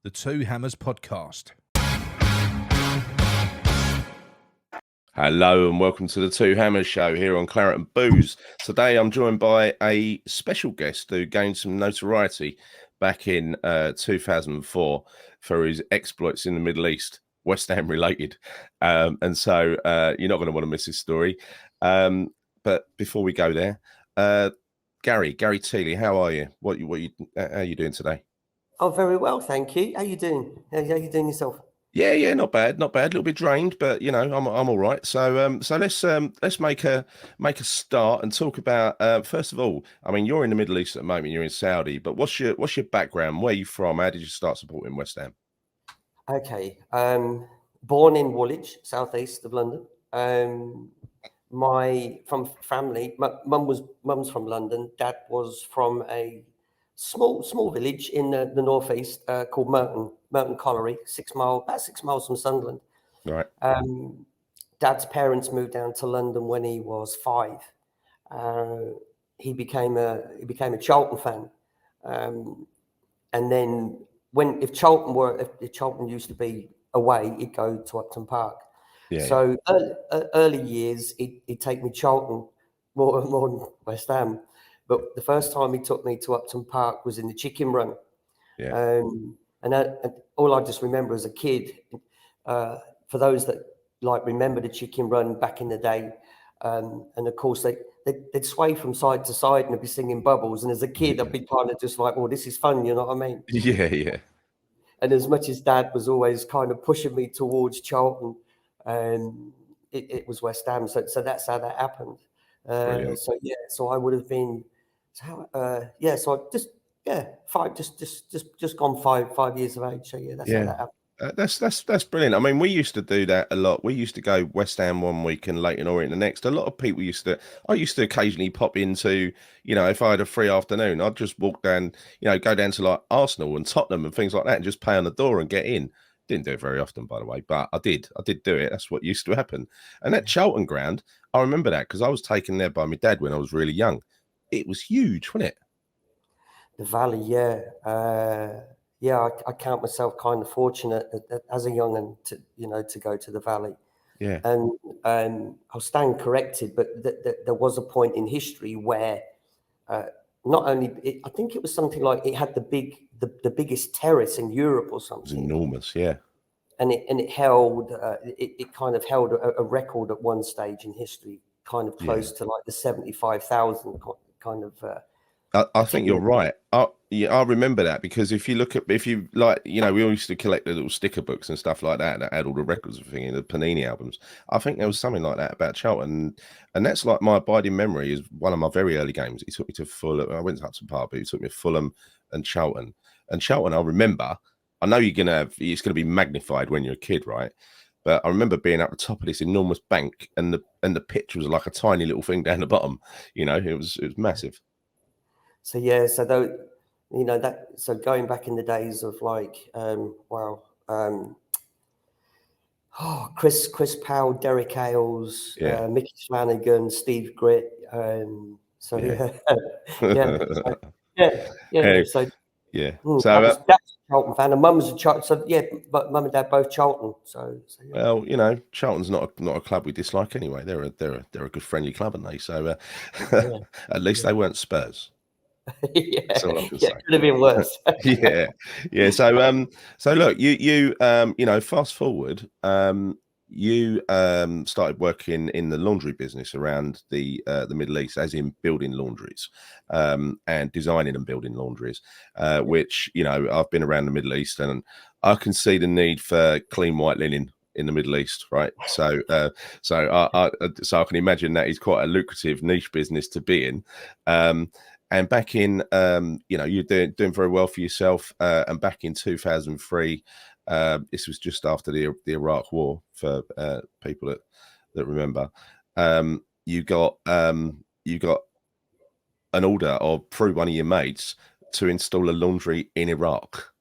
the Two Hammers podcast. Hello and welcome to the Two Hammers show here on Claret and Booze. Today I'm joined by a special guest who gained some notoriety back in 2004 for his exploits in the Middle East, West Ham related. And so you're not going to want to miss his story. But before we go there, Gary Teeley, how are you? How are you doing today? Oh, very well, thank you. How you doing? How you doing yourself? Yeah, not bad. A little bit drained, but you know, I'm all right. So let's make a start and talk about first of all. I mean, you're in the Middle East at the moment. You're in Saudi, but what's your background? Where are you from? How did you start supporting West Ham? Okay, born in Woolwich, southeast of London. From family, mum's from London. Dad was from a small village in the northeast called Merton Colliery, about 6 miles from Sunderland. Right. Dad's parents moved down to London when he was 5. He became a Charlton fan, and then if Charlton used to be away, he'd go to Upton Park. Yeah. So early years, he'd take me Charlton more than West Ham. But the first time he took me to Upton Park was in the Chicken Run. Yeah. And all I just remember as a kid, for those that remember the Chicken Run back in the day, and of course they'd sway from side to side and they'd be singing Bubbles. And as a kid, I'd be kind of just like, oh, this is fun, you know what I mean? Yeah. And as much as Dad was always kind of pushing me towards Charlton, it was West Ham. So that's how that happened. So I would have been. So I just gone 5 years of age. So that's how that happened. That's brilliant. I mean, we used to do that a lot. We used to go West Ham one week and Leyton Orient the next. A lot of people I used to occasionally pop into, if I had a free afternoon, I'd just walk down, go down to like Arsenal and Tottenham and things like that and just pay on the door and get in. Didn't do it very often, by the way, but I did do it. That's what used to happen. And that Charlton ground, I remember that because I was taken there by my dad when I was really young. It was huge, wasn't it? The Valley, yeah. I count myself kind of fortunate as a young'un to go to the Valley. Yeah. And I'll stand corrected, but there was a point in history where not only I think it was something like it had the biggest terrace in Europe or something. It was enormous, yeah. And it held it kind of held a record at one stage in history, kind of close to like the 75,000 kind of. I think you're right. I remember that because if you we all used to collect the little sticker books and stuff like that had all the records of the Panini albums. I think there was something like that about Charlton, and that's like my abiding memory is one of my very early games. He took me to Fulham. I went to Upton Park, but he took me to Fulham and Charlton. And Charlton, I remember. I know it's gonna be magnified when you're a kid, right? But I remember being at the top of this enormous bank, and the pitch was like a tiny little thing down the bottom. It was massive. So so going back in the days of Chris Powell, Derek Ailes, Mickey Flanagan, Steve Gritt. So that's a Charlton fan, and Mum was a Charlton. So but Mum and Dad both Charlton. So yeah. Well, Charlton's not a club we dislike anyway. They're a good friendly club, aren't they? So at least they weren't Spurs. It could have been worse. yeah. So look, you fast forward, you started working in the laundry business around the Middle East, as in building laundries, and designing and building laundries, which I've been around the Middle East and I can see the need for clean white linen in the Middle East, right? So I can imagine that is quite a lucrative niche business to be in. And back in, you're doing very well for yourself. And back in 2003, this was just after the Iraq War for people that remember. You got an order through one of your mates to install a laundry in Iraq.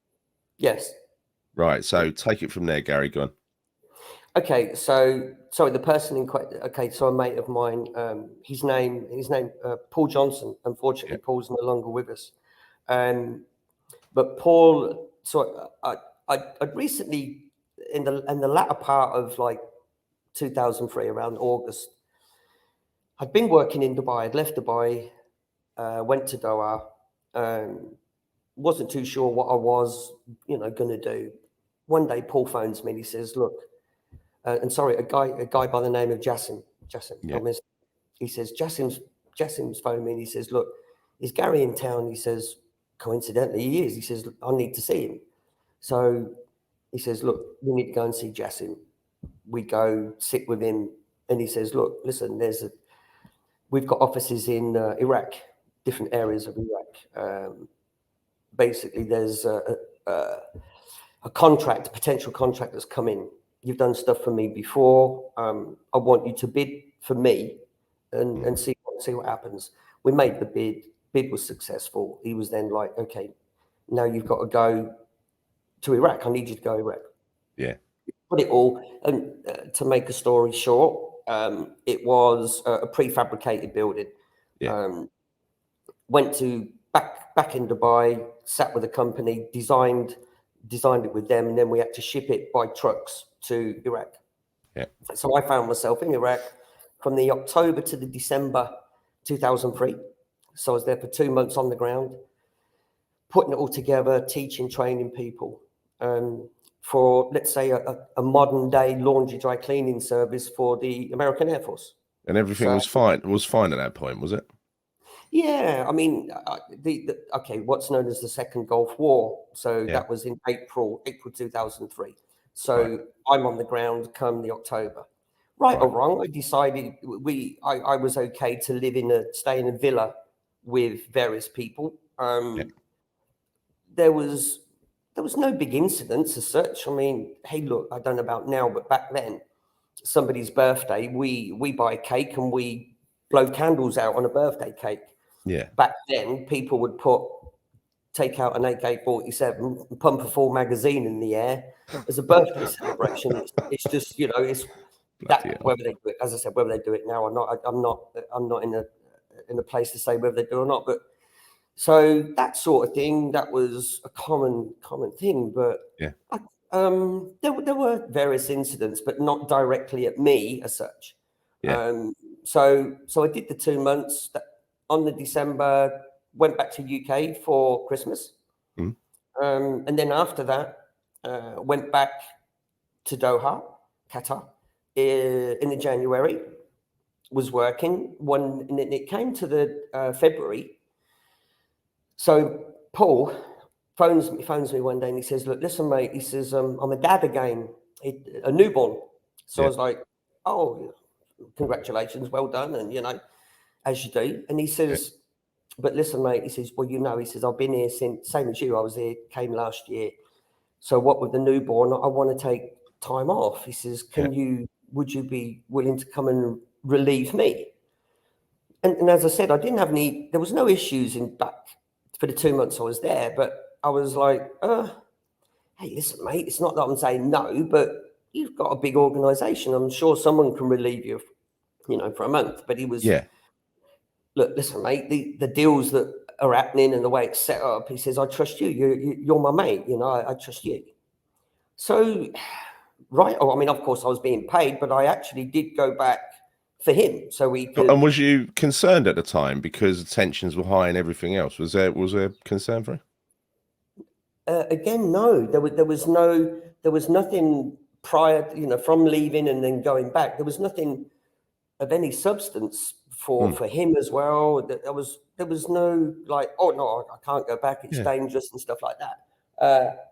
Yes. Right. So take it from there, Gary. Go on. Okay, so sorry, the person in question. Okay, so a mate of mine, his name, Paul Johnson. Unfortunately, Paul's no longer with us. But Paul, so I'd recently, in the latter part of like 2003, around August, I'd been working in Dubai. I'd left Dubai, went to Doha. Wasn't too sure what I was, going to do. One day, Paul phones me and he says, "Look, and sorry, a guy by the name of Jassim, Yeah. he says, Jassim's phoned me and he says, look, is Gary in town? He says, coincidentally, he is. He says, I need to see him. So he says, look, we need to go and see Jassim. We go sit with him, and he says, look, listen, we've got offices in Iraq, different areas of Iraq. Basically, there's a potential contract that's come in. You've done stuff for me before. I want you to bid for me and see what happens. We made the bid. Bid was successful. He was then like, okay, now you've got to go to Iraq. I need you to go to Iraq. Yeah. Put it all, and to make a story short, it was a prefabricated building. Yeah. Went to back in Dubai, sat with a company, designed it with them, and then we had to ship it by trucks to Iraq. Yeah. So I found myself in Iraq from the October to the December 2003. So I was there for 2 months on the ground, putting it all together, teaching, training people for, let's say, a modern day laundry dry cleaning service for the American Air Force. And everything was fine. It was fine at that point, was it? Yeah, I mean, okay, what's known as the Second Gulf War. So that was in April 2003. So I'm on the ground come the October. Right or wrong, I decided I was okay to stay in a villa with various people. There was no big incidents as such. I mean, hey, look, I don't know about now, but back then, somebody's birthday, we buy a cake and we blow candles out on a birthday cake. Yeah. Back then, people would take out an AK-47 and pump a full magazine in the air as a birthday celebration. It's just, it's that, whether they do it, as I said, whether they do it now or not, I'm not in a place to say whether they do or not. But so that sort of thing, that was a common thing. But there were various incidents, but not directly at me as such. Yeah. So I did the 2 months. On the December, went back to UK for Christmas. And then after that, went back to Doha, Qatar, in the January, was working. And it came to the February. So Paul phones me one day and he says, look, listen, mate, he says, I'm a dad again, a newborn. So I was like, oh, congratulations, well done. And, as you do. And he says, but listen, mate, he says, well, he says, I've been here since, same as you, I was here, came last year. So what with the newborn, I want to take time off. He says, would you be willing to come and relieve me? And as I said, there was no issues in back for the 2 months I was there, but I was like, hey, listen, mate, it's not that I'm saying no, but you've got a big organization. I'm sure someone can relieve you, for a month. But he was, look, listen, mate, the deals that are happening and the way it's set up, he says, I trust you. You're my mate. I trust you. So, I mean, of course, I was being paid, but I actually did go back for him. So we could. And was you concerned at the time because the tensions were high and everything else? Was there concern for you? Again, no. There was nothing prior, from leaving and then going back. There was nothing of any substance for him as well. There was no like, oh no, I can't go back. It's dangerous and stuff like that.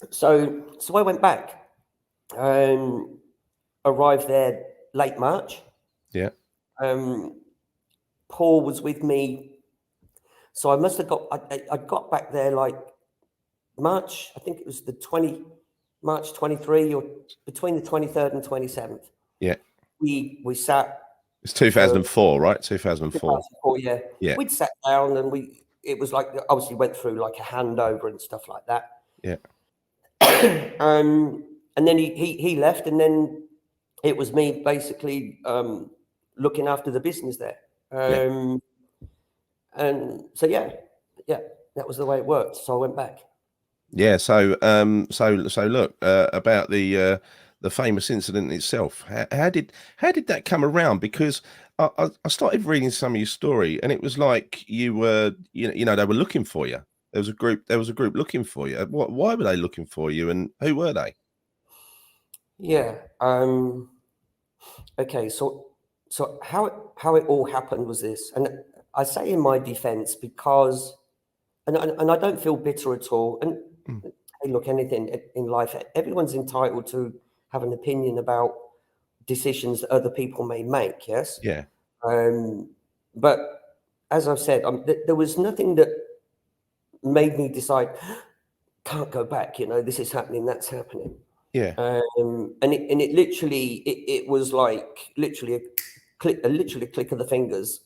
So I went back and arrived there late March. Yeah. Paul was with me. So I must have I got back there like March. I think it was March 23 or between the 23rd and 27th. Yeah. We sat. It's 2004, right? 2004. 2004, yeah. Yeah. We'd sat down and it was like, obviously went through like a handover and stuff like that. Yeah. And then he left, and then it was me basically looking after the business there. And so, that was the way it worked. So I went back. Yeah. So look, about the famous incident itself. How did that come around? Because I started reading some of your story, and it was like you were, they were looking for you. There was a group looking for you. Why were they looking for you, and who were they? Yeah. Okay. So how it all happened was this, and I say in my defense because, and I don't feel bitter at all. And Mm, hey, look, anything in life, everyone's entitled to have an opinion about decisions that other people may make. Yes. yeah. Um, but as I've said, there was nothing that made me decide can't go back. This is happening, that's happening. Yeah. And it literally it was like literally a click of the fingers.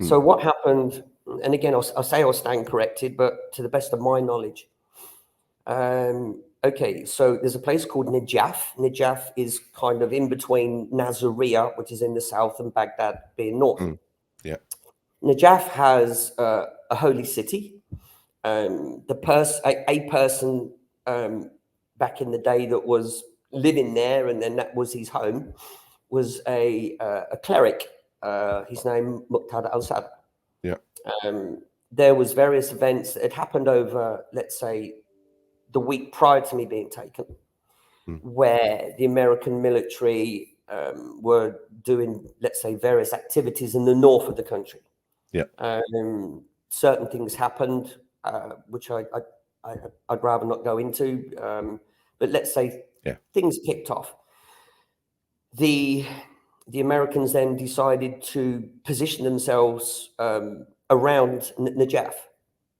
Mm, So what happened? And again, I'll say I'll stand corrected, but to the best of my knowledge, okay. So there's a place called Najaf. Najaf is kind of in between Nasiriyah, which is in the south, and Baghdad being north. mm, yeah. Najaf has a holy city. A person back in the day that was living there, and then that was his home, was a cleric. His name Muqtada al-Sad. Yeah. There was various events that had happened over, let's say, the week prior to me being taken, Mm, where the American military were doing, let's say, various activities in the north of the country. yeah. Certain things happened, which I'd rather not go into. But let's say Yeah. things kicked off. The Americans then decided to position themselves around Najaf.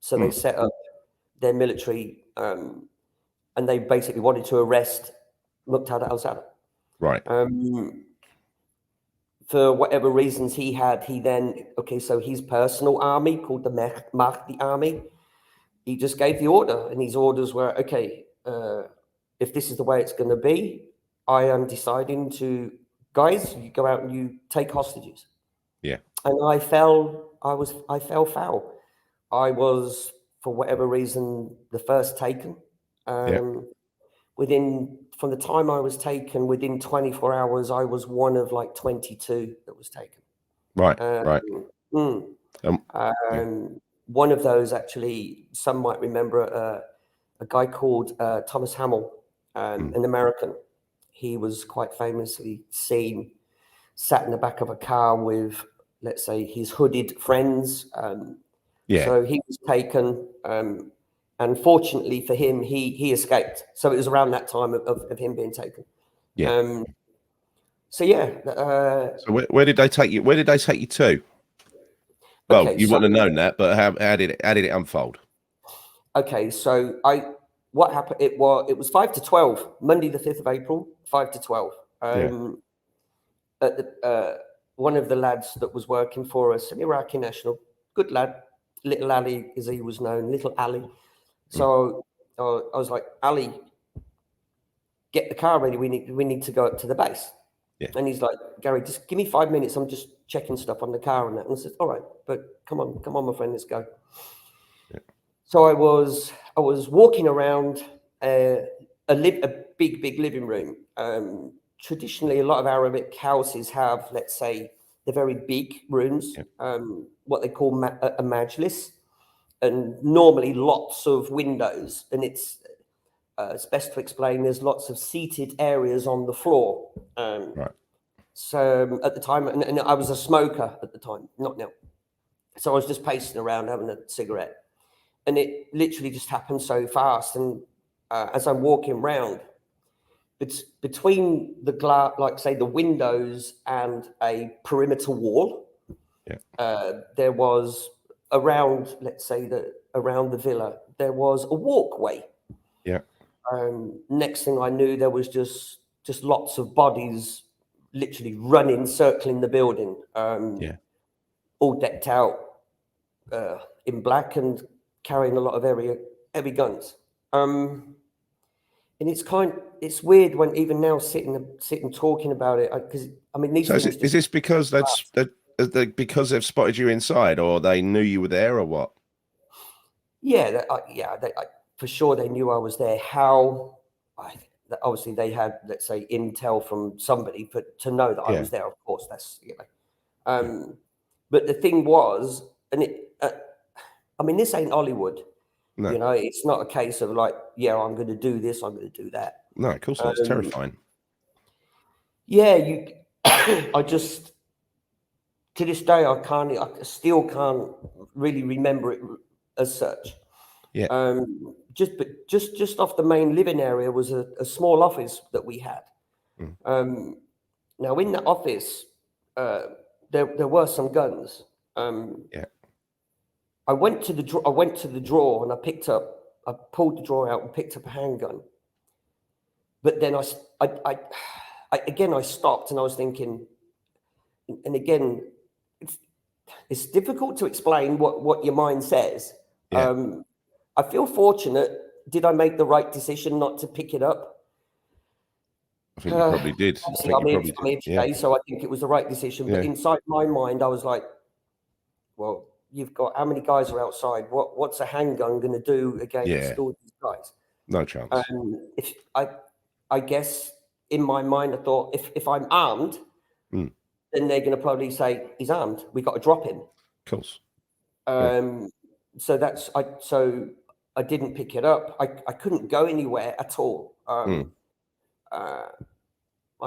So they Mm, set up their military, and they basically wanted to arrest Muqtada al-Sadr. right. For whatever reasons he then, okay, so his personal army called the Mahdi army, he just gave the order, and his orders were, okay, if this is the way it's going to be, I am deciding to, guys, you go out and you take hostages. Yeah. And I fell foul. I was, for whatever reason, the first taken. Yeah. From the time I was taken, within 24 hours, I was one of like 22 that was taken. Right. Um, Right. mm. Yeah. One of those, actually, some might remember a guy called Thomas Hamill, Mm, an American. He was quite famously seen sat in the back of a car with, let's say, his hooded friends. yeah. So he was taken, and fortunately for him, he escaped. So it was around that time of him being taken. Yeah. So yeah. So where did they take you? Where did they take you to? Well, Okay. you So wouldn't have known that, but how did it unfold? okay. So what happened? It was 5 to 12, Monday the 5th of April, 5 to 12. Yeah. At one of the lads that was working for us, an Iraqi national, good lad, Little Ali, as he was known, Little Ali. Mm, So I was like, Ali, get the car ready. We need to go up to the base. yeah. And he's like, Gary, just give me 5 minutes. I'm just checking stuff on the car and that. And I said, all right, but come on, my friend, let's go. Yeah. So I was walking around a big living room. Traditionally, a lot of Arabic houses have, let's say, the very big rooms, Yeah. what they call a majlis, and normally lots of windows. And it's best to explain. There's lots of seated areas on the floor. Right. So at the time, and I was a smoker at the time, not now. So I was just pacing around having a cigarette, and it literally just happened so fast. And as I'm walking around, it's between the glass, like say the windows and a perimeter wall. Yeah. There was around, let's say around the villa, there was a walkway. Yeah. Next thing I knew, there was just lots of bodies, literally running, circling the building, Yeah. all decked out in black and carrying a lot of heavy guns. And it's weird when even now sitting talking about it, because I mean these So things is this because because they've spotted you inside, or they knew you were there, or what? yeah, for sure they knew I was there. How? Obviously they had, let's say, intel from somebody to know that I was there. Of course, that's But the thing was, and I mean, this ain't Hollywood. No. You know, it's not a case of like, yeah, I'm going to do this, I'm going to do that. No, of course not. It's terrifying. Yeah, I just, to this day, I still can't really remember it as such. Yeah. Just off the main living area was a small office that we had. Now in the office, there were some guns. I went to the drawer and I pulled the drawer out and picked up a handgun. But then I stopped and I was thinking, and again, it's difficult to explain what your mind says. I feel fortunate. Did I make the right decision not to pick it up? I think you probably did. I'm here today, so I think it was the right decision. But inside my mind, I was like, well, you've got, how many guys are outside? What's a handgun going to do against all these guys? No chance. If I guess in my mind, I thought if I'm armed, then they're going to probably say he's armed. We got to drop him. Of course. So I didn't pick it up. I couldn't go anywhere at all. I'm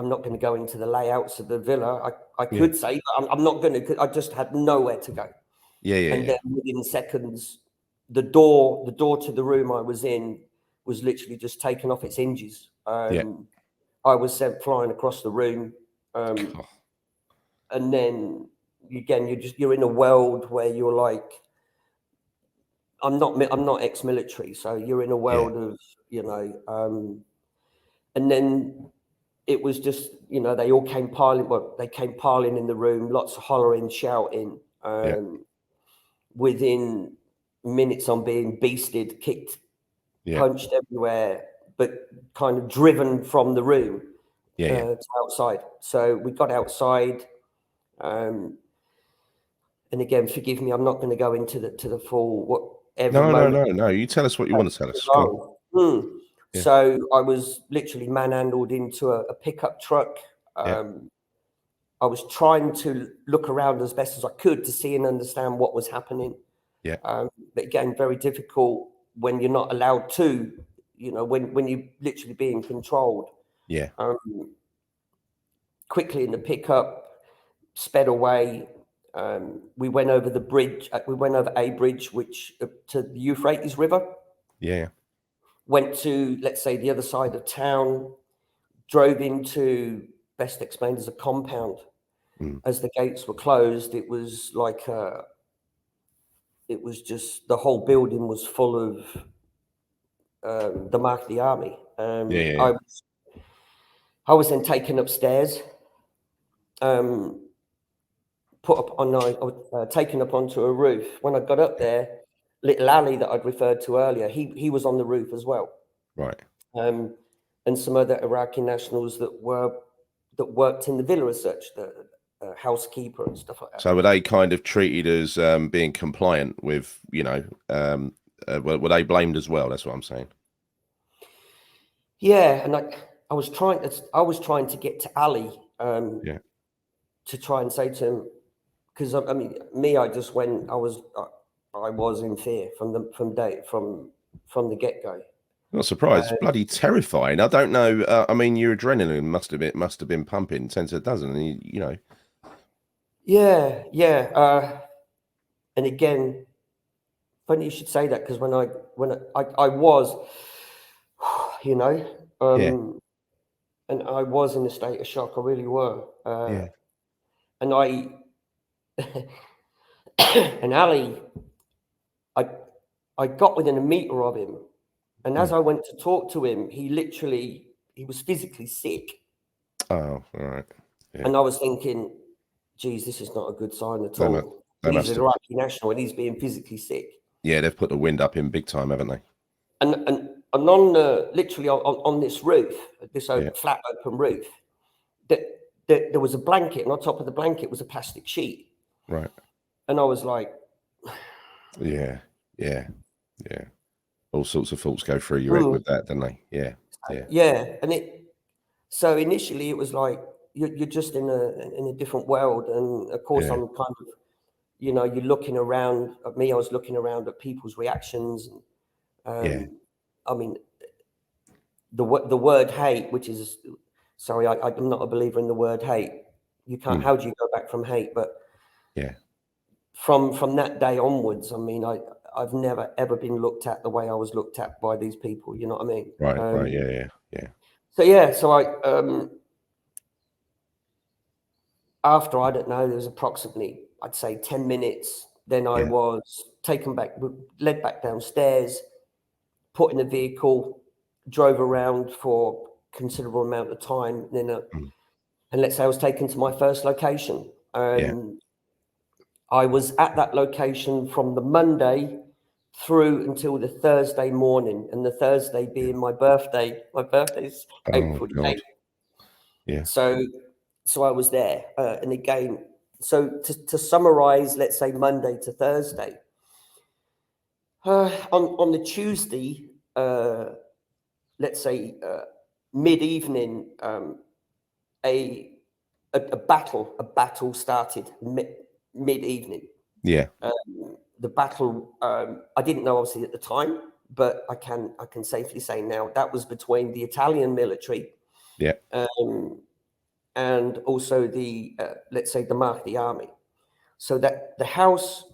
not going to go into the layouts of the villa. I could say, but I'm not going to. I just had nowhere to go. And then within seconds, the door to the room I was in was literally just taken off its hinges. I was sent flying across the room, and then again, you're in a world where you're like, I'm not ex-military, so you're in a world of, and then it was just, they all came piling. Well, they came piling in the room, lots of hollering, shouting. Within minutes, I'm being beasted, kicked, punched everywhere, but kind of driven from the room to outside. So we got outside, and again, forgive me, I'm not going to go into the full whatever. No. You tell us what you want to tell us. So I was literally manhandled into a pickup truck. I was trying to look around as best as I could to see and understand what was happening. But again, very difficult when you're not allowed to, when you're literally being controlled. Quickly in the pickup, sped away. We went over the bridge. We went over a bridge, which to the Euphrates River. Went to, let's say, the other side of town. Drove into, best explained as a compound. As the gates were closed, it was like it was just, the whole building was full of the mark of the army. I was then taken upstairs, taken up onto a roof. When I got up there, little Ali that I'd referred to earlier, he was on the roof as well. And some other Iraqi nationals that worked in the villa as such, the housekeeper and stuff like that. So were they kind of treated as being compliant with, were they blamed as well? That's what I'm saying. Yeah, and I was trying to get to Ali to try and say to him, because I mean, I just went. I was in fear from the get-go. Not surprised. Bloody terrifying. I don't know. I mean, your adrenaline must have been pumping since it doesn't. And Yeah. And again, funny you should say that, because when I was, and I was in a state of shock. I really were. And and Ali, I got within a meter of him, and as I went to talk to him, he was physically sick. Oh, all right. And I was thinking, geez, this is not a good sign at all. He's an Iraqi national and he's being physically sick. Yeah, they've put the wind up him big time, haven't they? And on literally on this roof, this flat open roof, there was a blanket, and on top of the blanket was a plastic sheet. Right. And I was like, Yeah. all sorts of thoughts go through your head Mm. with that, don't they? Yeah, yeah, Yeah, and so initially it was like you're just in a different world, and of course yeah, I'm kind of, you're looking around at me. I was looking around at people's reactions, and yeah, I mean the word hate, which is, sorry, I'm not a believer in the word hate. You can't. mm, How do you go back from hate? But yeah, from that day onwards, I mean, I've never ever been looked at the way I was looked at by these people. You know what I mean? right, yeah, yeah, yeah, So yeah, so I after, I don't know, there was approximately, I'd say 10 minutes. Then I yeah, was led back downstairs, put in a vehicle, drove around for considerable amount of time. Then, mm, and let's say I was taken to my first location. yeah, I was at that location from the Monday through until the Thursday morning, and the Thursday yeah. being my birthday. My birthday's Oh April the God, 8th. yeah, So I was there, and again, so to summarize, let's say Monday to Thursday. On the Tuesday, let's say mid evening, a, a battle started mid evening. yeah, The battle, I didn't know obviously at the time, but I can safely say now that was between the Italian military, yeah, um, and also the let's say the Mahdi army. So that the house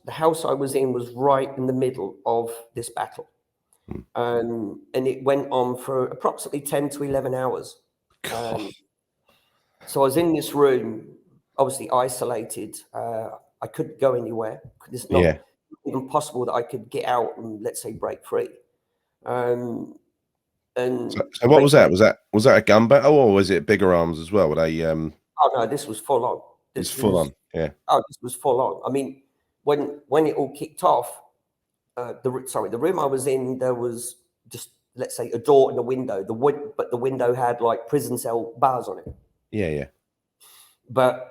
I was in was right in the middle of this battle, mm. and it went on for approximately 10 to 11 hours. God, Um, so I was in this room, obviously isolated. I couldn't go anywhere. It's not yeah. even possible that I could get out and, let's say, break free. Um, and So what was that? basically, Was that a gun battle, or was it bigger arms as well? Were they oh no, this was full on. it's It full was on? Yeah, Oh, this was full on. I mean, when it all kicked off, the room I was in, there was just, let's say, a door and a window. But the window had like prison cell bars on it. yeah, yeah, But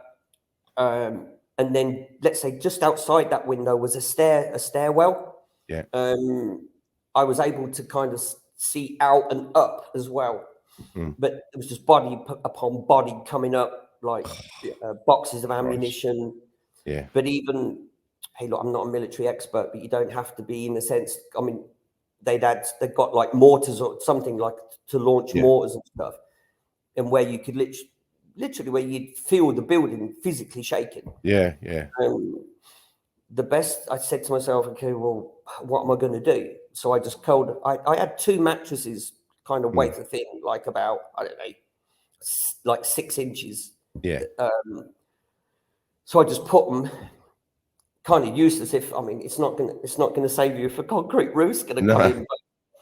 and then, let's say, just outside that window was a stairwell. yeah, I was able to kind of see out and up as well, mm. but it was just body upon body coming up, like boxes of Christ, ammunition. yeah, But even, hey, look, I'm not a military expert, but you don't have to be, in a sense. I mean, they've got like mortars or something, like to launch yeah, mortars and stuff, and where you could literally where you'd feel the building physically shaking. yeah, yeah, Um, the best, I said to myself, okay, well, what am I going to do? So I just called. I had two mattresses, kind of mm. weight the thing, like about, I don't know, like 6 inches. Yeah, So I just put them, kind of useless. If, I mean, it's not gonna save you if a concrete roof's gonna come no, in. But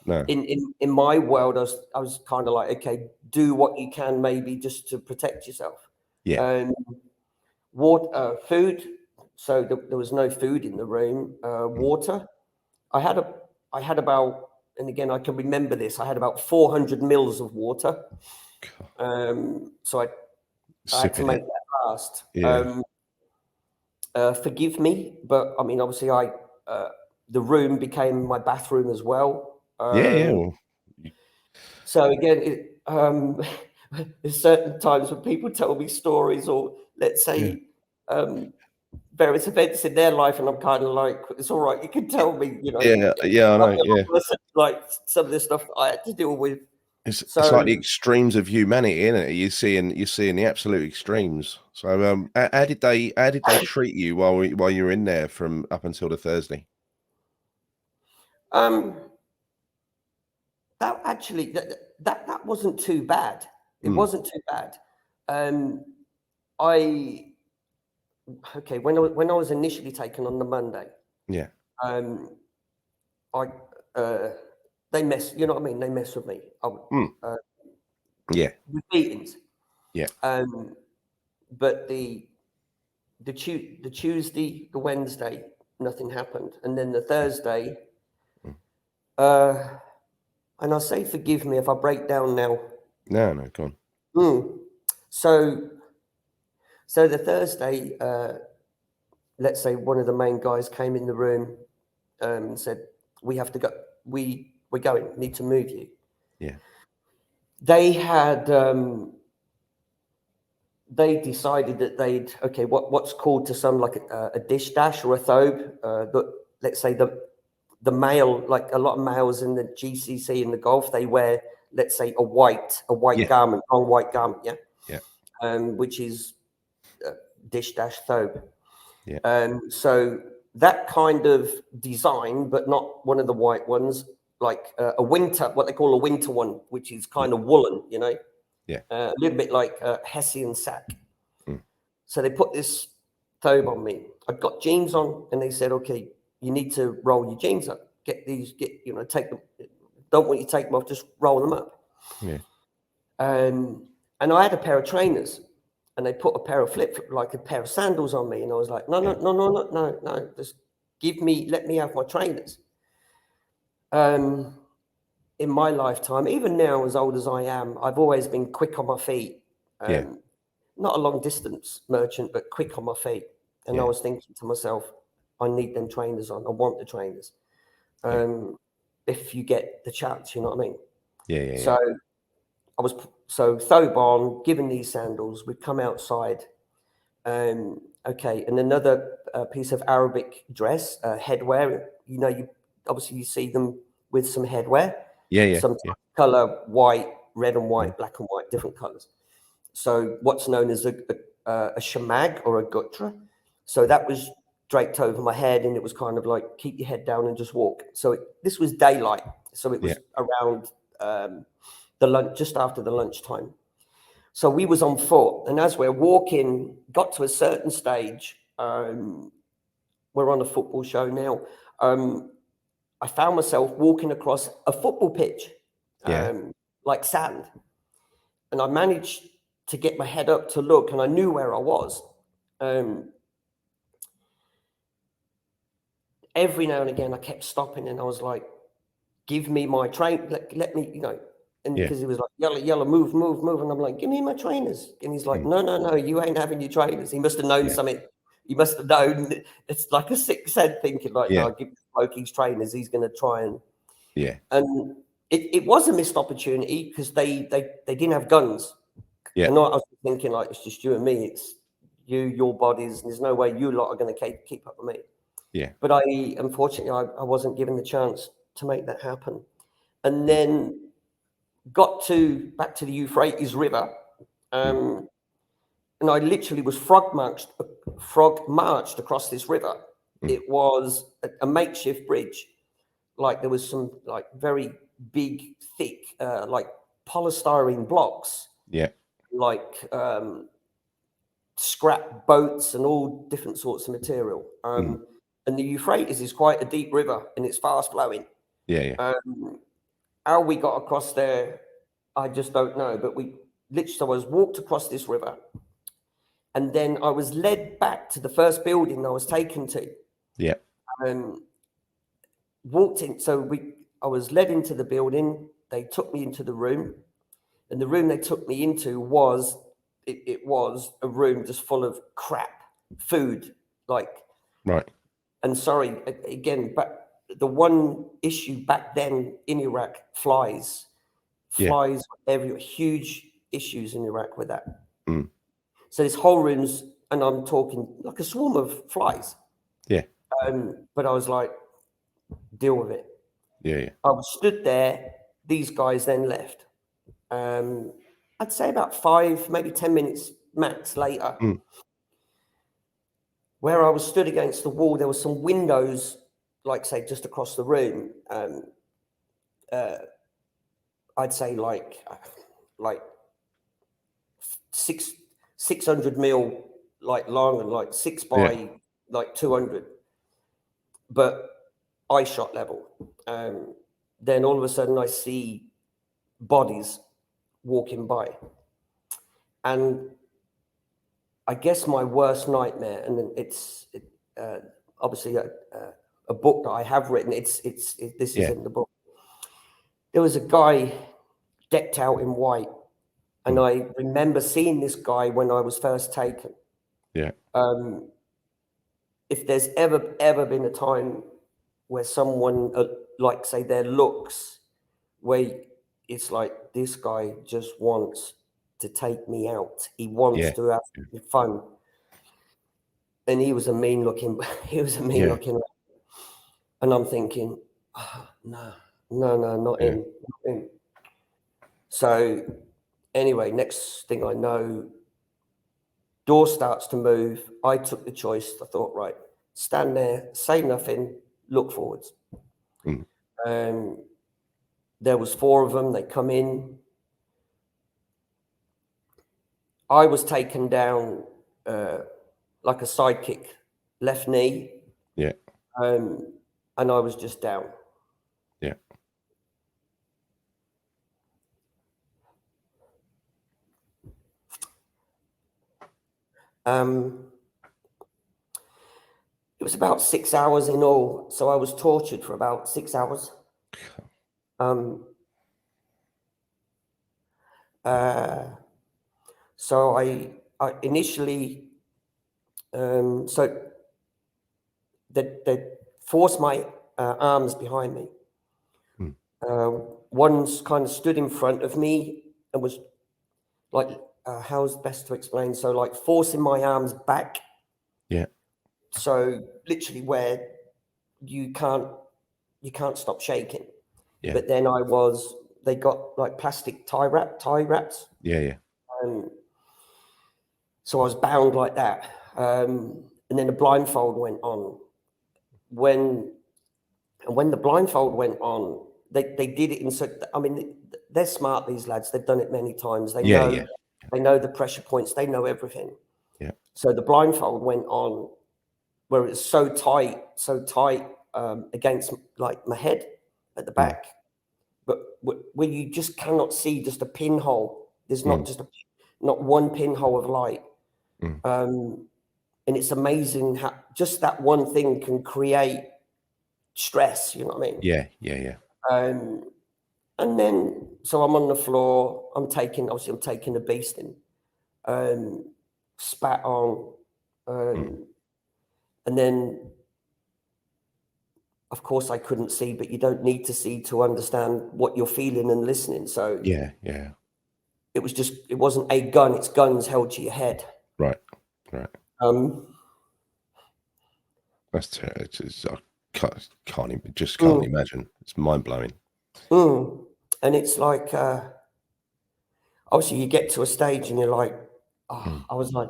no, in my world, I was kind of like, okay, do what you can, maybe just to protect yourself. yeah, Um, food. So there was no food in the room. mm. Water. I had a I had about, and again I can remember this. I had about 400 mils of water. God, So I had to sipping make it. that last. Yeah, Forgive me, but I mean, obviously, the room became my bathroom as well. yeah, yeah. Well, you- So again, there's certain times when people tell me stories, or let's yeah, say various events in their life, and I'm kind of like, it's all right, you can tell me, yeah, yeah. I I'm know. Yeah, not gonna say, like, some of the stuff I had to deal with. it's like So the extremes of humanity, isn't it? You're seeing the absolute extremes. So how did they treat you while you were in there from up until the Thursday? um, that actually that wasn't too bad. It Mm, wasn't too bad. Um, I Okay, when I was initially taken on the Monday, yeah, um, I uh, they mess, you know what I mean? They mess with me. mm, Uh, yeah, with beatings. yeah, Um, but the Tuesday, the Wednesday, nothing happened, and then the Thursday, mm. uh, and I say forgive me if I break down now. No, no, go on. Mm. So the Thursday, let's say one of the main guys came in the room, and said, we have to go. we're going. Need to move you. Yeah. They had. They decided that what's called to some like a dish dash or a thobe. Let's say the male, like a lot of males in the GCC in the Gulf, they wear, let's say, a white garment, long white garment, which is dish dash thobe. Yeah. So that kind of design, but not one of the white ones, like a winter, what they call a winter one, which is kind of woolen, Yeah. a little bit like Hessian sack. Mm. So they put this thobe on me. I've got jeans on, and they said, okay, you need to roll your jeans up. Take them. Don't want you to take them off, just roll them up. Yeah. And I had a pair of trainers, and they put a pair of like a pair of sandals on me, and I was like, no, just let me have my trainers. In my lifetime, even now, as old as I am, I've always been quick on my feet. Not a long distance merchant, but quick on my feet. And I was thinking to myself, I need them trainers on. I want the trainers. If you get the chance, you know what I mean? Yeah. So I was Thoban, given these sandals, we'd come outside. And another piece of Arabic dress, headwear. You obviously see them with some headwear. Yeah. Some color, white, red and white, black and white, different colors. So what's known as a shamag or a gutra. So that was draped over my head, and it was kind of like, keep your head down and just walk. So this was daylight. So it was around just after the lunchtime. So we was on foot, and as we're walking, got to a certain stage. We're on a football show now. I found myself walking across a football pitch, like sand. And I managed to get my head up to look, and I knew where I was. Every now and again, I kept stopping, and I was like, give me my train, let me, and because he was like, yellow, move. And I'm like, give me my trainers. And he's like, no, you ain't having your trainers. He must have known something. He must have known. It's like a sixth sense thinking, like, no, give Loki's trainers. He's going to try and. And it was a missed opportunity because they didn't have guns. And I was thinking, like, it's just you and me. It's you, your bodies. And there's no way you lot are going to keep up with me. Yeah. But unfortunately, I wasn't given the chance to make that happen. And then got back to the Euphrates River. And I literally was frog marched across this river. It was a makeshift bridge. Like there was some like very big, thick, like polystyrene blocks. Yeah. Like scrap boats and all different sorts of material. And the Euphrates is quite a deep river, and it's fast flowing. Yeah. How we got across there, I just don't know. But I was walked across this river, and then I was led back to the first building I was taken to. Yeah. Walked in. I was led into the building. They took me into the room, and the room they took me into was a room just full of crap, food, like. Right. And sorry, again, but the one issue back then in Iraq, flies everywhere, huge issues in Iraq with that. So this whole room's, and I'm talking like a swarm of flies. Yeah. But I was like, deal with it. Yeah. I was stood there. These guys then left. I'd say about 5, maybe 10 minutes max later. Where I was stood against the wall, there were some windows, like say just across the room. I'd say like 600 mil, like long, and like 6 by like 200, but eye shot level. Then all of a sudden I see bodies walking by, and I guess my worst nightmare, and it's obviously a book that I have written. This is in the book. There was a guy decked out in white, and I remember seeing this guy when I was first taken. Yeah. If there's ever been a time where someone like say their looks, where it's like this guy just wants to take me out. He wants to have fun. And he was a mean looking, and I'm thinking, oh, no, not him. So anyway, next thing I know, door starts to move. I took the choice. I thought, right, stand there, say nothing, look forwards. There was 4 of them. They come in. I was taken down like a sidekick, left knee. Yeah. And I was just down. Yeah. It was about 6 hours in all. So I was tortured for about 6 hours. So I initially, so they forced my arms behind me. One's kind of stood in front of me and was like, how's best to explain? So like forcing my arms back. Yeah. So literally where you can't stop shaking. Yeah. But then they got like plastic tie wraps. Yeah. Yeah. So I was bound like that. And then the blindfold went on. When the blindfold went on, they did it in such, I mean, they're smart, these lads. They've done it many times. They know the pressure points. They know everything. Yeah. So the blindfold went on where it's so tight against like my head at the back. But where you just cannot see just a pinhole. There's not not one pinhole of light. And it's amazing how just that one thing can create stress, you know what I mean? Yeah. Yeah. Yeah. And then, so I'm on the floor, I'm taking a beasting, spat on, and then, of course, I couldn't see, but you don't need to see to understand what you're feeling and listening. So Yeah. it wasn't a gun, it's guns held to your head. Right. That's terrible. I can't imagine. It's mind blowing. And it's like, obviously you get to a stage and you're like, I was like,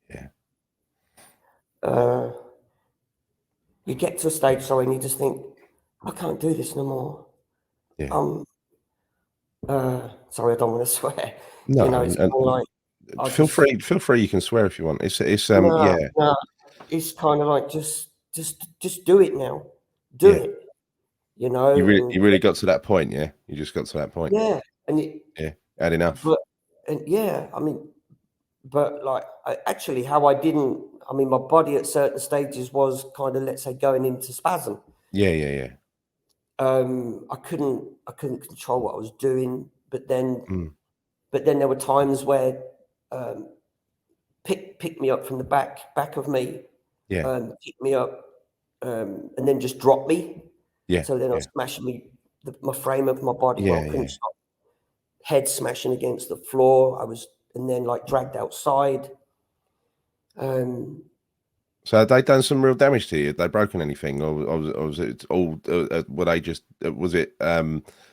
Yeah. You get to a stage, and you just think, I can't do this no more. Yeah. Sorry, I don't want to swear. No, you know, it's kind of like, feel free. You can swear if you want. It's no, it's kind of like just do it now. Do it. You know, you really got to that point, yeah. You just got to that point. Yeah, and had enough. But like my body at certain stages was kind of, let's say, going into spasm. Yeah. I couldn't control what I was doing, but then there were times where pick me up from the back of me, pick me up, and then just drop me. Yeah. So then I was smashing my frame of my body. I couldn't stop. Head smashing against the floor. And then like dragged outside. So had they done some real damage to you? Had they broken anything, or was it all? Were they just? Was it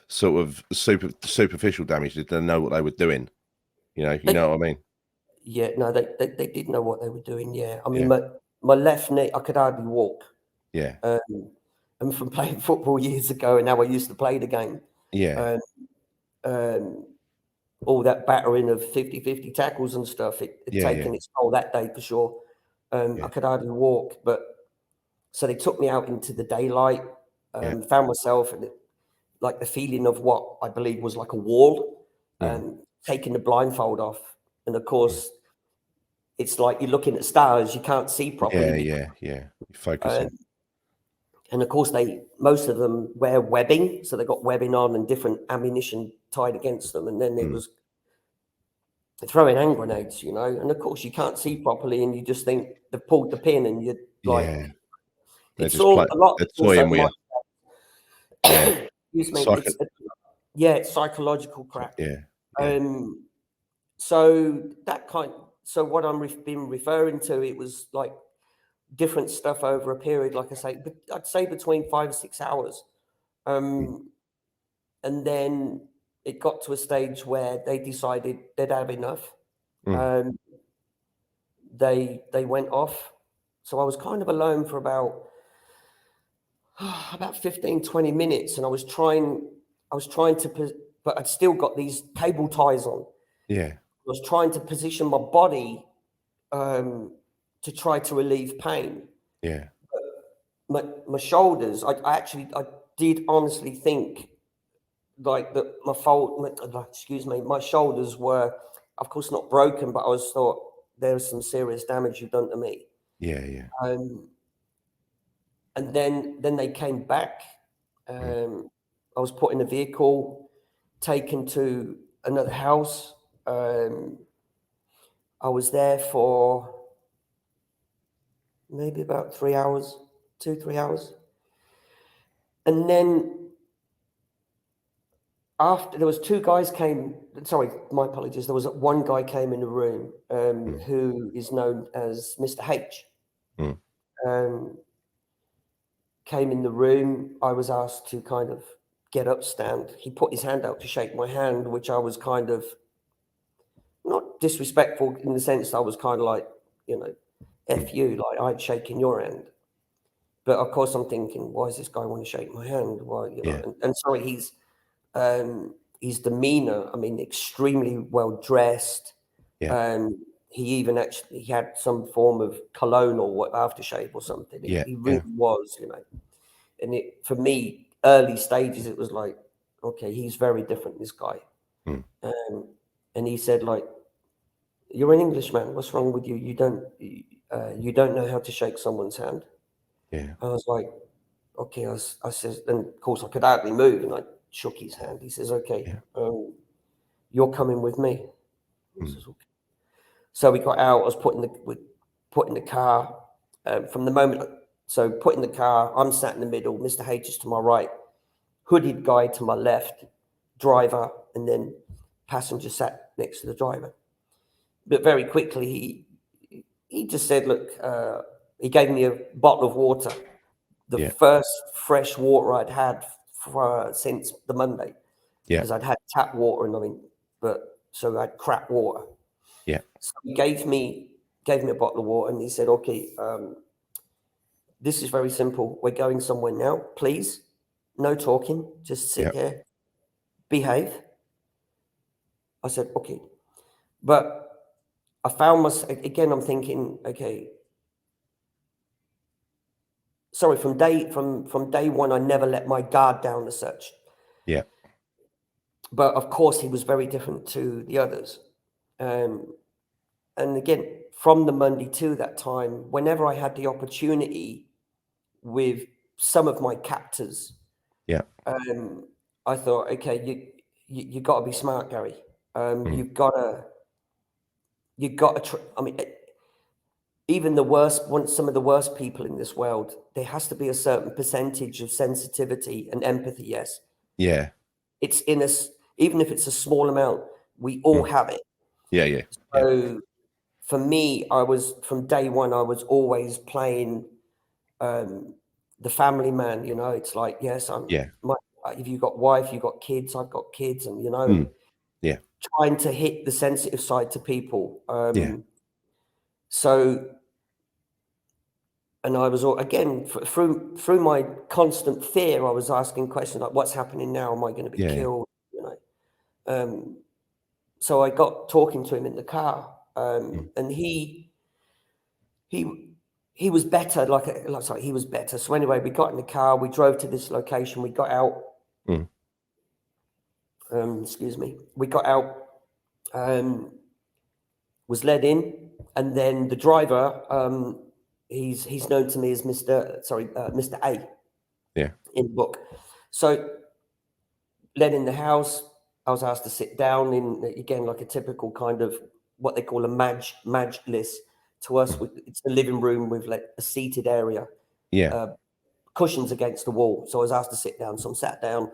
sort of superficial damage? Did they know what they were doing? You know what I mean? Yeah, no, they did know what they were doing. Yeah, I mean, my left knee, I could hardly walk. Yeah. And from playing football years ago, and now I used to play the game. Yeah. All that battering of 50-50 tackles and stuff, it taken its toll that day for sure. I could hardly walk, but so they took me out into the daylight, found myself and like the feeling of what I believe was like a wall, taking the blindfold off. And of course, it's like you're looking at stars, you can't see properly. Yeah. You're focusing. And of course, most of them wear webbing, so they got webbing on and different ammunition tied against them. And then it was throwing hand grenades, And of course, you can't see properly, and you just think they've pulled the pin, and you're like, it's all a lot. They're It's also toying with you. Yeah. excuse me. It's psychological crap. Yeah. So so what I'm been referring to, it was like different stuff over a period, like I say, but I'd say between 5 or 6 hours. And then it got to a stage where they decided they'd have enough. They went off. So I was kind of alone for about 15, 20 minutes. And I was trying to, but I'd still got these cable ties on. Yeah. I was trying to position my body to try to relieve pain. Yeah. My shoulders, I did honestly think like that my shoulders were, of course, not broken, but I was thought there's some serious damage you've done to me. Yeah. Yeah. And then they came back. I was put in a vehicle, taken to another house. I was there for maybe about 3 hours, 2-3 hours. And then after, there was two guys came, sorry, my apologies. There was one guy came in the room who is known as Mr. H. Came in the room. I was asked to kind of get up, stand. He put his hand out to shake my hand, which I was kind of not disrespectful in the sense I was kind of like, F you, like I'd shaken your hand. But of course I'm thinking, why does this guy want to shake my hand? Why, and sorry, his demeanor, I mean, extremely well dressed. Yeah. He even he had some form of cologne or aftershave or something. He really was, and for me, early stages, it was like, okay, he's very different, this guy. And he said, like, you're an Englishman. What's wrong with you? You don't know how to shake someone's hand. Yeah. I was like, okay. I says, and of course I could hardly move, and I shook his hand. He says, okay, you're coming with me. I says, okay. So we got out. I was put in the car. From the moment, so put in the car, I'm sat in the middle. Mr. H is to my right, hooded guy to my left, driver, and then passenger sat next to the driver. But very quickly, he just said, look, he gave me a bottle of water, the first fresh water I'd had since the Monday, because I'd had tap water, and so I had crap water. Yeah. So he gave me a bottle of water, and he said, okay, this is very simple. We're going somewhere now. Please, no talking. Just sit here, behave. I said, okay. But I found myself, again, I'm thinking, okay, sorry, from day one, I never let my guard down as such. Yeah. But of course, he was very different to the others. And again, from the Monday to that time, whenever I had the opportunity with some of my captors, I thought, okay, you got to be smart, Gary. You've got to. I mean, even some of the worst people in this world, there has to be a certain percentage of sensitivity and empathy. Yes. Yeah. It's in us, even if it's a small amount. We all have it. Yeah. Yeah. So for me, from day one, I was always playing the family man. It's like, yes, if you've got wife, you've got kids, I've got kids, and trying to hit the sensitive side to people. So, and I was again through my constant fear, I was asking questions like, "What's happening now? Am I going to be killed?" So I got talking to him in the car, and he was better. He was better. So anyway, we got in the car, we drove to this location, we got out. Excuse me. We got out, was led in, and then the driver, he's known to me as Mr. A. Yeah. In the book. So led in the house, I was asked to sit down in, again, like a typical kind of what they call a majlis. To us, it's the living room with like a seated area. Yeah. cushions against the wall. So I was asked to sit down. So I'm sat down.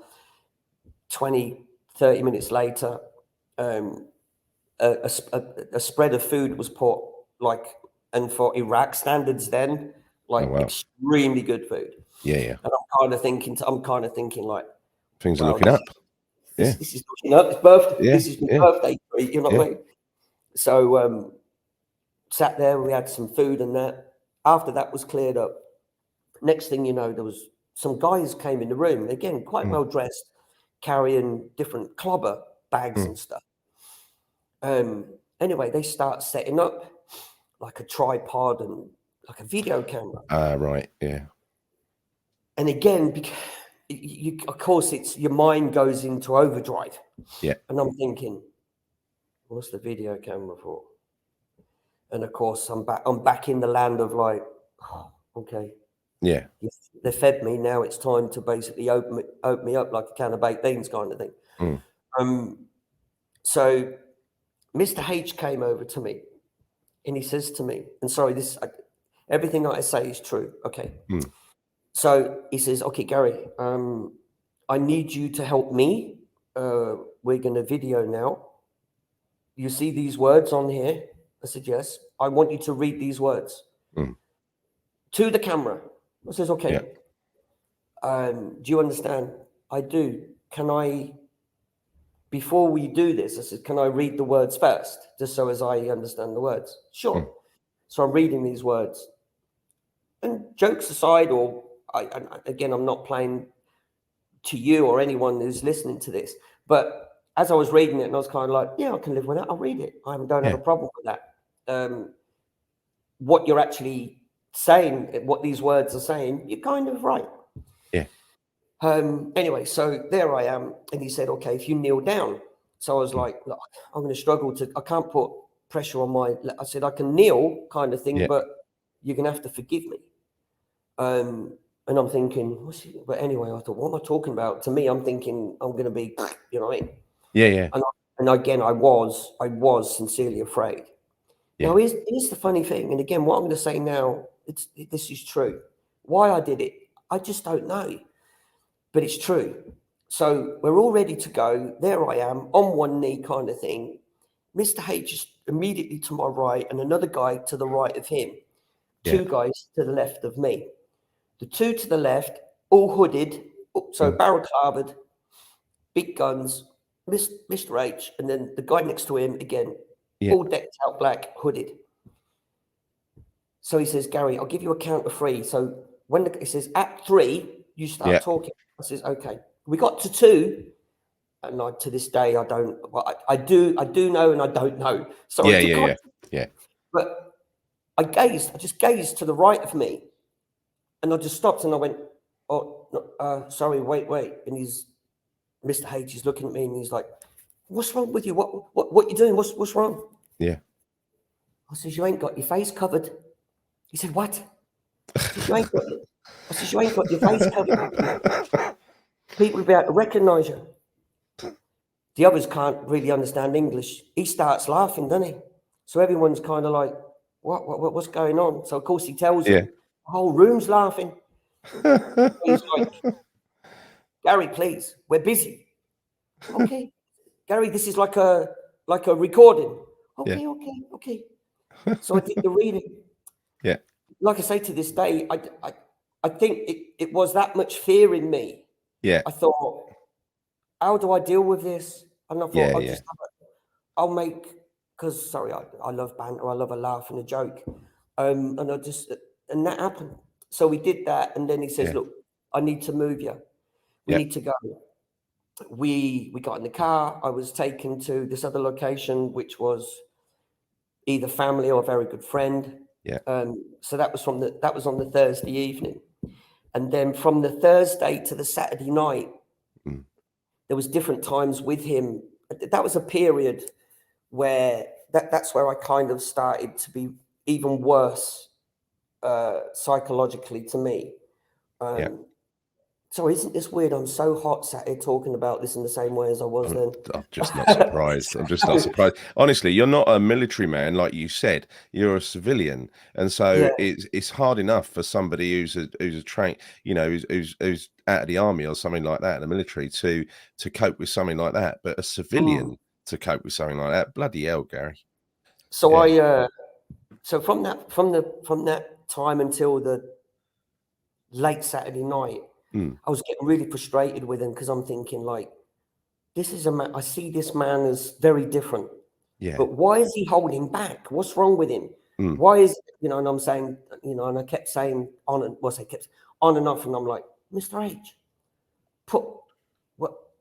20, 30 minutes later, a spread of food was put, like, and for Iraq standards then, like, extremely good food. Yeah. And I'm kind of thinking like, things are looking up. This is looking up. It's birthday. This is my birthday treat. You know what I mean? So sat there. We had some food and that. After that was cleared up, next thing you know, there was some guys came in the room. Again, quite well dressed, carrying different clobber bags and stuff. Anyway, they start setting up like a tripod and like a video camera. Right. Yeah. And again, of course, it's your mind goes into overdrive. Yeah. And I'm thinking, what's the video camera for? And of course, I'm back in the land of like, oh, okay. Yeah. They fed me. Now it's time to basically open me up like a can of baked beans kind of thing. So Mr. H came over to me and he says to me, and sorry, everything I say is true. Okay. So he says, okay, Gary, I need you to help me. We're going to video now. You see these words on here? I said, yes. I want you to read these words to the camera. I says, okay. Do you understand? I do. Before we do this, I said, can I read the words first? Just so as I understand the words. Sure. So I'm reading these words. And jokes aside, again, I'm not playing to you or anyone who's listening to this, but as I was reading it, and I was kind of like, yeah, I can live with that. I'll read it. I don't have a problem with that. What you're actually saying, what these words are saying, you're kind of right. Yeah. Anyway, so there I am. And he said, okay, if you kneel down. So I was like, look, I'm going to struggle I can't put pressure on I said, I can kneel kind of thing, but you're going to have to forgive me. And I'm thinking, but anyway, I thought, what am I talking about? To me, I'm thinking I'm going to be, you know what I mean? Yeah. And again, I was sincerely afraid. Yeah. Now, here's the funny thing. And again, what I'm going to say now, this is true. Why I did it, I just don't know. But it's true. So we're all ready to go. There I am, on one knee kind of thing. Mr. H is immediately to my right and another guy to the right of him. Two guys to the left of me. The two to the left, all hooded, so barrel-clavered, big guns, Mr. H, and then the guy next to him, again, all decked out black, hooded. So he says, Gary, I'll give you a count of 3. So when he says, at 3, you start talking. I says, okay. We got to 2, and to this day, I don't. Well, I do know, and I don't know. So Yeah. But I just gazed to the right of me, and I just stopped, and I went, oh, no, sorry, wait. And Mr. H is looking at me, and he's like, what's wrong with you? What you doing? What's wrong? Yeah. I says, you ain't got your face covered. He said, what? I said, you ain't got your face covered. People will be able to recognize you. The others can't really understand English. He starts laughing, doesn't he? So everyone's kind of like, what's going on? So of course he tells them, the whole room's laughing. He's like, Gary, please, we're busy. Okay. Gary, this is like a recording. Okay. So I did the reading. Yeah. Like I say, to this day, I think it was that much fear in me. Yeah. I thought, how do I deal with this? And I thought, I'll make, because, sorry, I love banter. I love a laugh and a joke. And that happened. So we did that. And then he says, look, I need to move you. We need to go. We got in the car. I was taken to this other location, which was either family or a very good friend. Yeah. So that was on the Thursday evening. And then from the Thursday to the Saturday night, there was different times with him. That was a period where that's where I kind of started to be even worse psychologically to me. So isn't this weird? I'm so hot sat here talking about this in the same way as I was then. I'm just not surprised. I'm just not surprised. Honestly, you're not a military man, like you said. You're a civilian, and so Yeah. it's hard enough for somebody who's a train, who's out of the army or something like that, in the military, to cope with something like that. But a civilian to cope with something like that, bloody hell, Gary. So Yeah. so from that time until the late Saturday night, I was getting really frustrated with him because I'm thinking like, this is a man. I see this man as very different. Yeah. But why is he holding back? What's wrong with him? Why is, and I'm saying, and I kept saying on and off, and I'm like, Mr. H,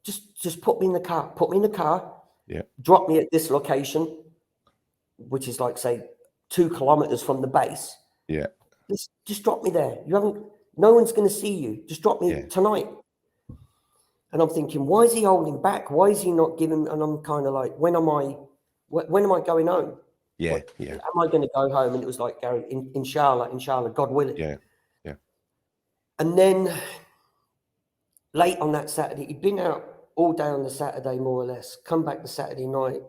just put me in the car, Yeah. drop me at this location, which is like, say, 2 kilometers from the base. Yeah. Just drop me there. No one's going to see you. Just drop me tonight. And I'm thinking, why is he holding back? Why is he not giving? And I'm kind of like, when am I going home? Yeah. Like, Yeah. am I going to go home? And it was like, Gary, inshallah, God willing. Yeah. Yeah. And then late on that Saturday, he'd been out all day on the Saturday, more or less. Come back the Saturday night.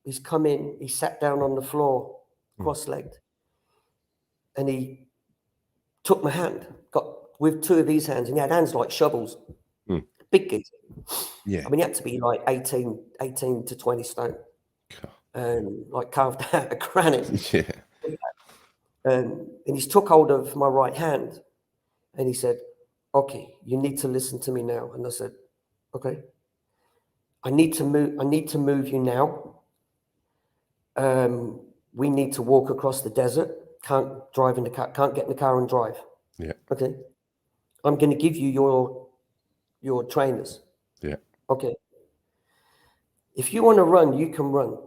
He's come in. He sat down on the floor, cross-legged, and he took my hand. Got with 2 of his hands, and he had hands like shovels. Big geezer. Yeah. I mean, he had to be like 18 to 20 stone, and like carved out of granite. Yeah. And he's took hold of my right hand, and he said, "Okay, you need to listen to me now." And I said, "Okay, I need to move you now. We need to walk across the desert. Can't drive in the car. Can't get in the car and drive. Yeah. Okay, I'm going to give you your trainers. Yeah. Okay. If you want to run, you can run.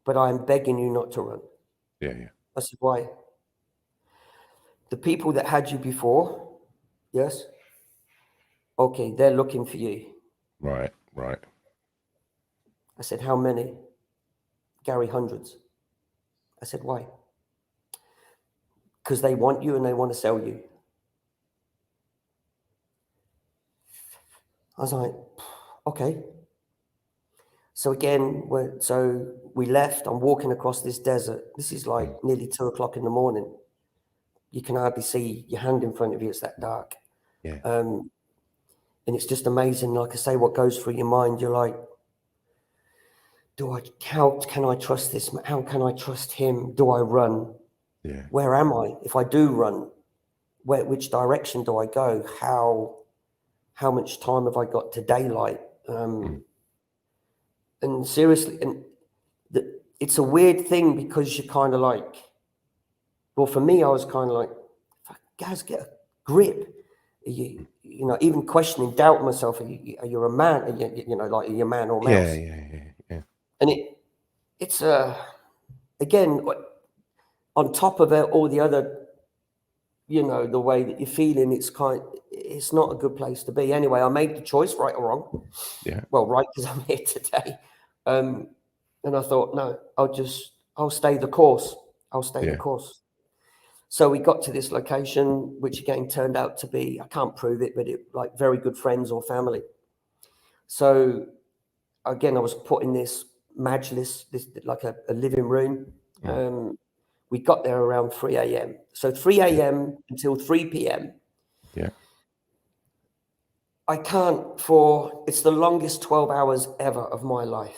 But I'm begging you not to run." Yeah. Yeah. I said, "Why?" "The people that had you before, yes? Okay, they're looking for you." Right. Right. I said, "How many?" "Gary, hundreds." I said, "Why?" "Because they want you and they want to sell you." I was like, okay. So again, we left. I'm walking across this desert. This is like nearly 2 o'clock in the morning. You can hardly see your hand in front of you. It's that dark. Yeah. And it's just amazing. Like I say, what goes through your mind, you're like, how can I trust this? How can I trust him? Do I run? Yeah. Where am I? If I do run, which direction do I go? How much time have I got to daylight? And seriously, it's a weird thing because you're kind of like, well, for me, I was kind of like, guys, get a grip. Even questioning, doubt myself. Are you a man? Are you a man or mouse? Yeah. And it's again, on top of all the other, the way that you're feeling, it's not a good place to be. Anyway, I made the choice, right or wrong. Yeah. Well, right, because I'm here today. And I thought, no, I'll stay the course. I'll stay the course. So we got to this location, which again turned out to be, I can't prove it, but like very good friends or family. So again, I was put in this majlis, this like a living room. We got there around 3 a.m. So 3 a.m. until 3 p.m. Yeah. It's the longest 12 hours ever of my life.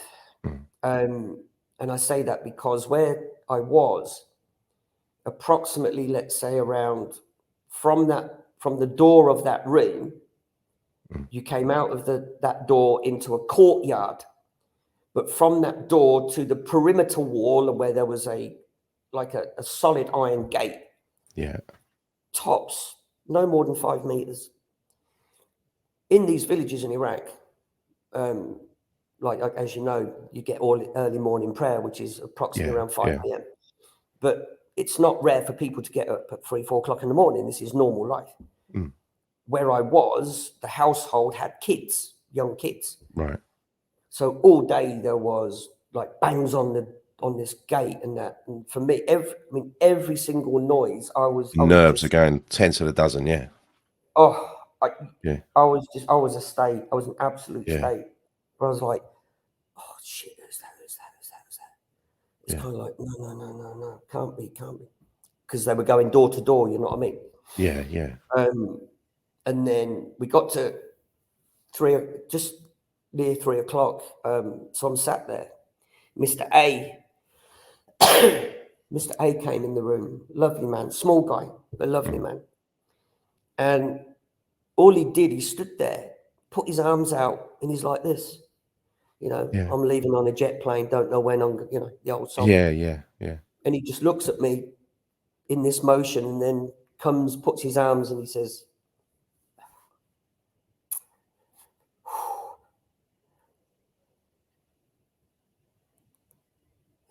And I say that because where I was, approximately, let's say around from the door of that room, you came out of that door into a courtyard, but from that door to the perimeter wall where there was a solid iron gate. Yeah. Tops, no more than 5 meters. In these villages in Iraq, as you know, you get all early morning prayer, which is approximately around 5 p.m. But it's not rare for people to get up at 3, 4 o'clock in the morning. This is normal life. Where I was, the household had kids, young kids. Right. So all day there was like bangs on this gate and that. And for me, every single noise, Nerves are going 10 to the dozen. Yeah. Oh, Yeah. I was a state. I was an absolute Yeah. state. But I was like, oh shit, who's that? Who's that? Who's that? Who's that? It's Yeah. kind of like, no, can't be, because they were going door to door. You know what I mean? Yeah. Yeah. And then we got to just near 3 o'clock. So I'm sat there. Mr. A, Mr. A came in the room. Lovely man, small guy, but lovely man. And all he did, he stood there, put his arms out, and he's like this. You know, Yeah. I'm leaving on a jet plane, don't know when I'm, you know, the old song. Yeah. Yeah. Yeah. And he just looks at me in this motion and then puts his arms and he says,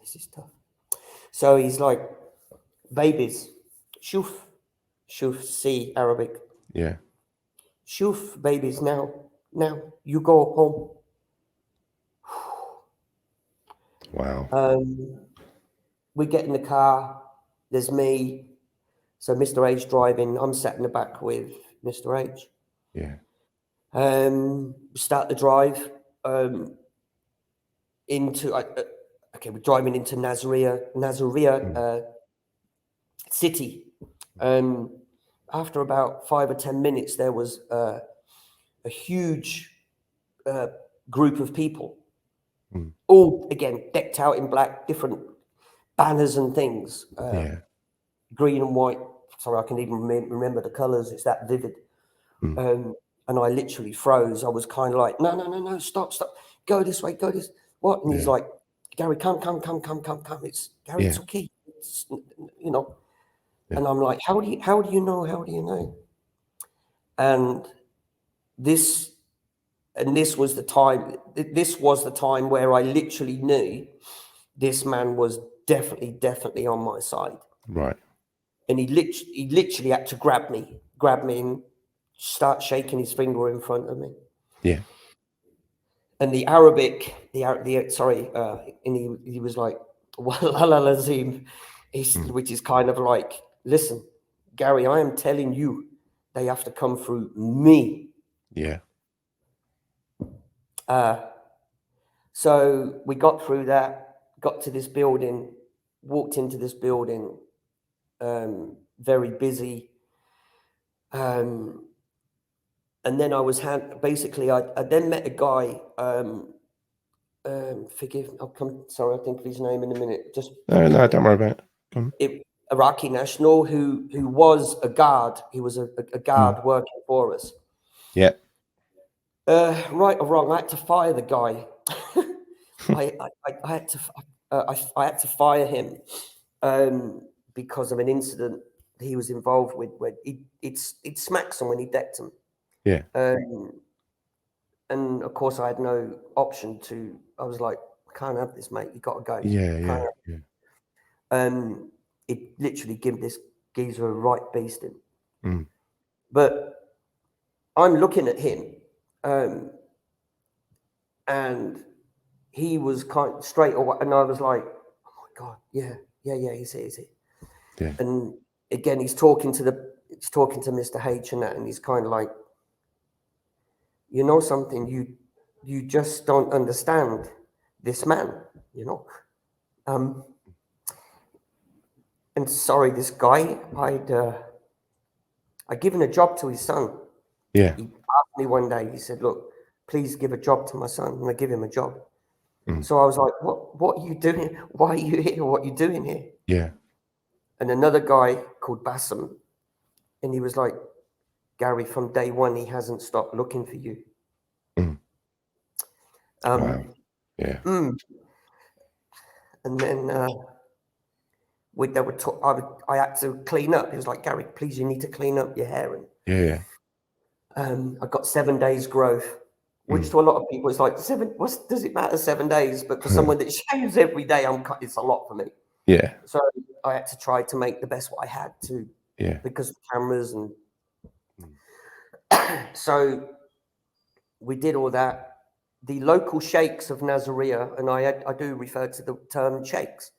this is tough. So he's like, babies, shoof, see Arabic. Yeah. Shoof, babies, now, you go home. Wow. We get in the car, there's me. So Mr. H driving, I'm sat in the back with Mr. H. Yeah. Start the drive into, we're driving into Nazariya city. After about 5 or 10 minutes, there was a huge group of people, all again decked out in black, different banners and things, Yeah. green and white. Sorry, I can even remember the colors. It's that vivid. And I literally froze. I was kind of like, no, stop, go this way, go this. What? And he's like, Gary, come. It's Gary, it's okay. It's, you know. Yeah. And I'm like, how do you know? And this was the time. This was the time where I literally knew this man was definitely on my side. Right. And he literally had to grab me and start shaking his finger in front of me. Yeah. And the Arabic, and he was like, Wallah lazim, which is kind of like, listen, Gary, I am telling you, they have to come through me. Yeah. So we got through that, got to this building, walked into this building, very busy. And then I was I then met a guy, forgive, sorry, I'll think of his name in a minute. No, don't worry about it. Iraqi national who was a guard. He was a guard working for us. Yeah. Right or wrong, I had to fire the guy. I had to fire him because of an incident he was involved with where he'd smacked someone, he decked him. Yeah. And of course I had no option to. I was like, I can't have this, mate. You got to go. Yeah. It literally gave this geezer a right beasting. But I'm looking at him, and he was kind of straight away, and I was like, oh my God, yeah, he's here. Yeah. And again, he's talking to Mr. H and that, and he's kind of like, you know something, you just don't understand this man, you know. And sorry, this guy, I'd given a job to his son. Yeah. He asked me one day, he said, look, please give a job to my son. And I give him a job. So I was like, what are you doing? Why are you here? What are you doing here? Yeah. And another guy called Bassam, and he was like, Gary, from day one, he hasn't stopped looking for you. Wow. Yeah. And then I had to clean up. He was like, Gary, please, you need to clean up your hair. And Yeah. I got 7 days growth, which to a lot of people, it's like, what does it matter, 7 days? But for someone that shaves every day, it's a lot for me. Yeah. So I had to try to make the best what I had to, because of cameras. And so we did all that. The local sheikhs of Nazariya, and I do refer to the term sheikhs.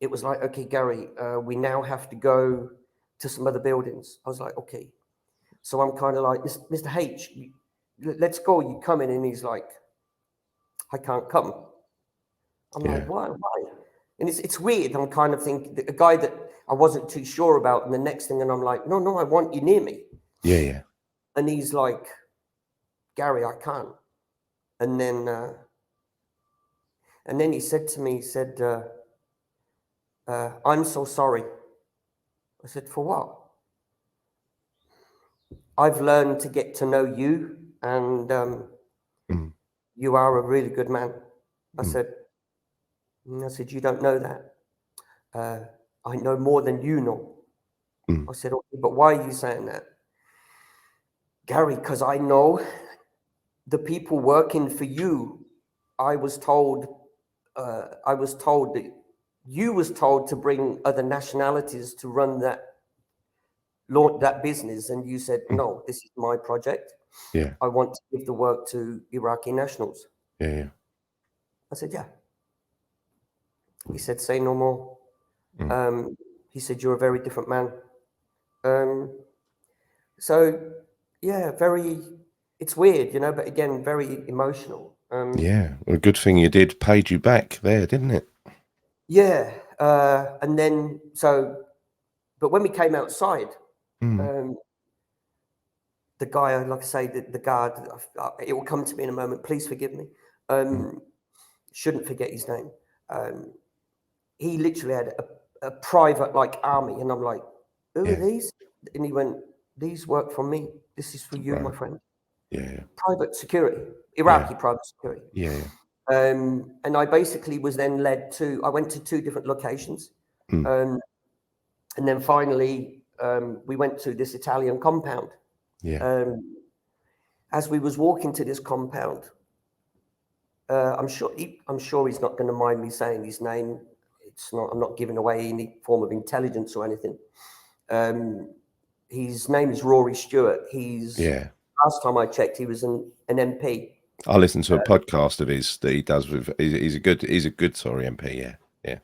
It was like, okay, Gary, we now have to go to some other buildings. I was like, okay. So I'm kind of like, Mr. H, let's go. You come in, and he's like, I can't come. I'm like, why? And it's weird. I'm kind of thinking a guy that I wasn't too sure about, and the next thing, and I'm like, no, I want you near me. Yeah. And he's like, Gary, I can't. And then he said to me, I'm so sorry. I said, for what? I've learned to get to know you, and you are a really good man. I said, you don't know that. I know more than you know. I said, okay, but why are you saying that? Gary, because I know the people working for you. I was told that you was told to bring other nationalities to run that business, and you said, no, this is my project. Yeah. I want to give the work to Iraqi nationals. Yeah. I said, yeah. He said, say no more. He said, you're a very different man. So yeah, it's weird, but again, very emotional. Well, a good thing you paid you back there, didn't it? Yeah. And then, but when we came outside, the guy, like I say, the guard, it will come to me in a moment. Please forgive me. Shouldn't forget his name. He literally had a private army, and I'm like, who are these? And he went, these work for me. This is for you, my friend. Yeah. Private security, Iraqi private security. Yeah. And I basically was then I went to 2 different locations. And then finally, we went to this Italian compound. Yeah. As we was walking to this compound, I'm sure he's not going to mind me saying his name. I'm not giving away any form of intelligence or anything. His name is Rory Stewart. Last time I checked, he was an MP. I listened to a podcast of his that he does with. He's a good MP. Yeah.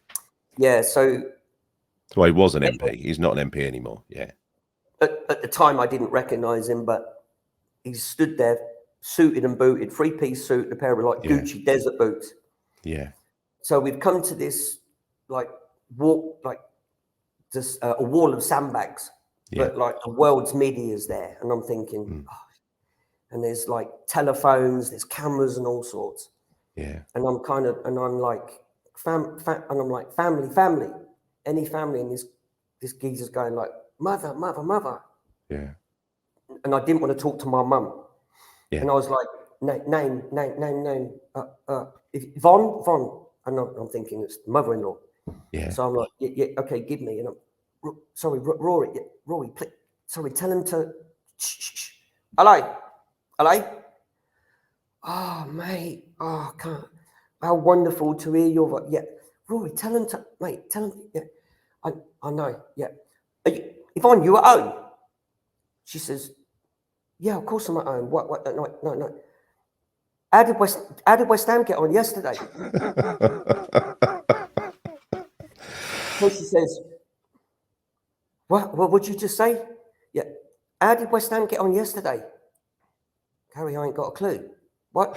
Yeah. So. Well, he was an MP. He's not an MP anymore. Yeah. At the time, I didn't recognise him, but he stood there, suited and booted, 3-piece suit, and a pair of Gucci desert boots. Yeah. So we've come to this walk, just a wall of sandbags, but the world's media is there, and I'm thinking, and there's telephones, there's cameras, and all sorts. Yeah. And I'm like, family, any family, and this geezer's going like, mother. Yeah. And I didn't want to talk to my mum. Yeah. And I was like, name. Von. And I'm thinking it's mother-in-law. Yeah. So I'm like, yeah, okay, give me. And I'm, sorry, Rory, please, sorry, tell him to, shh. Hello? Oh, mate, I can't. How wonderful to hear your voice. Yeah, Rory, tell him, yeah, I know, yeah. Yvonne, you at home? She says, yeah, of course I'm at home. What? No. How did West Ham get on yesterday? So she says, what would you just say? Yeah. How did West Ham get on yesterday? Gary, I ain't got a clue. What?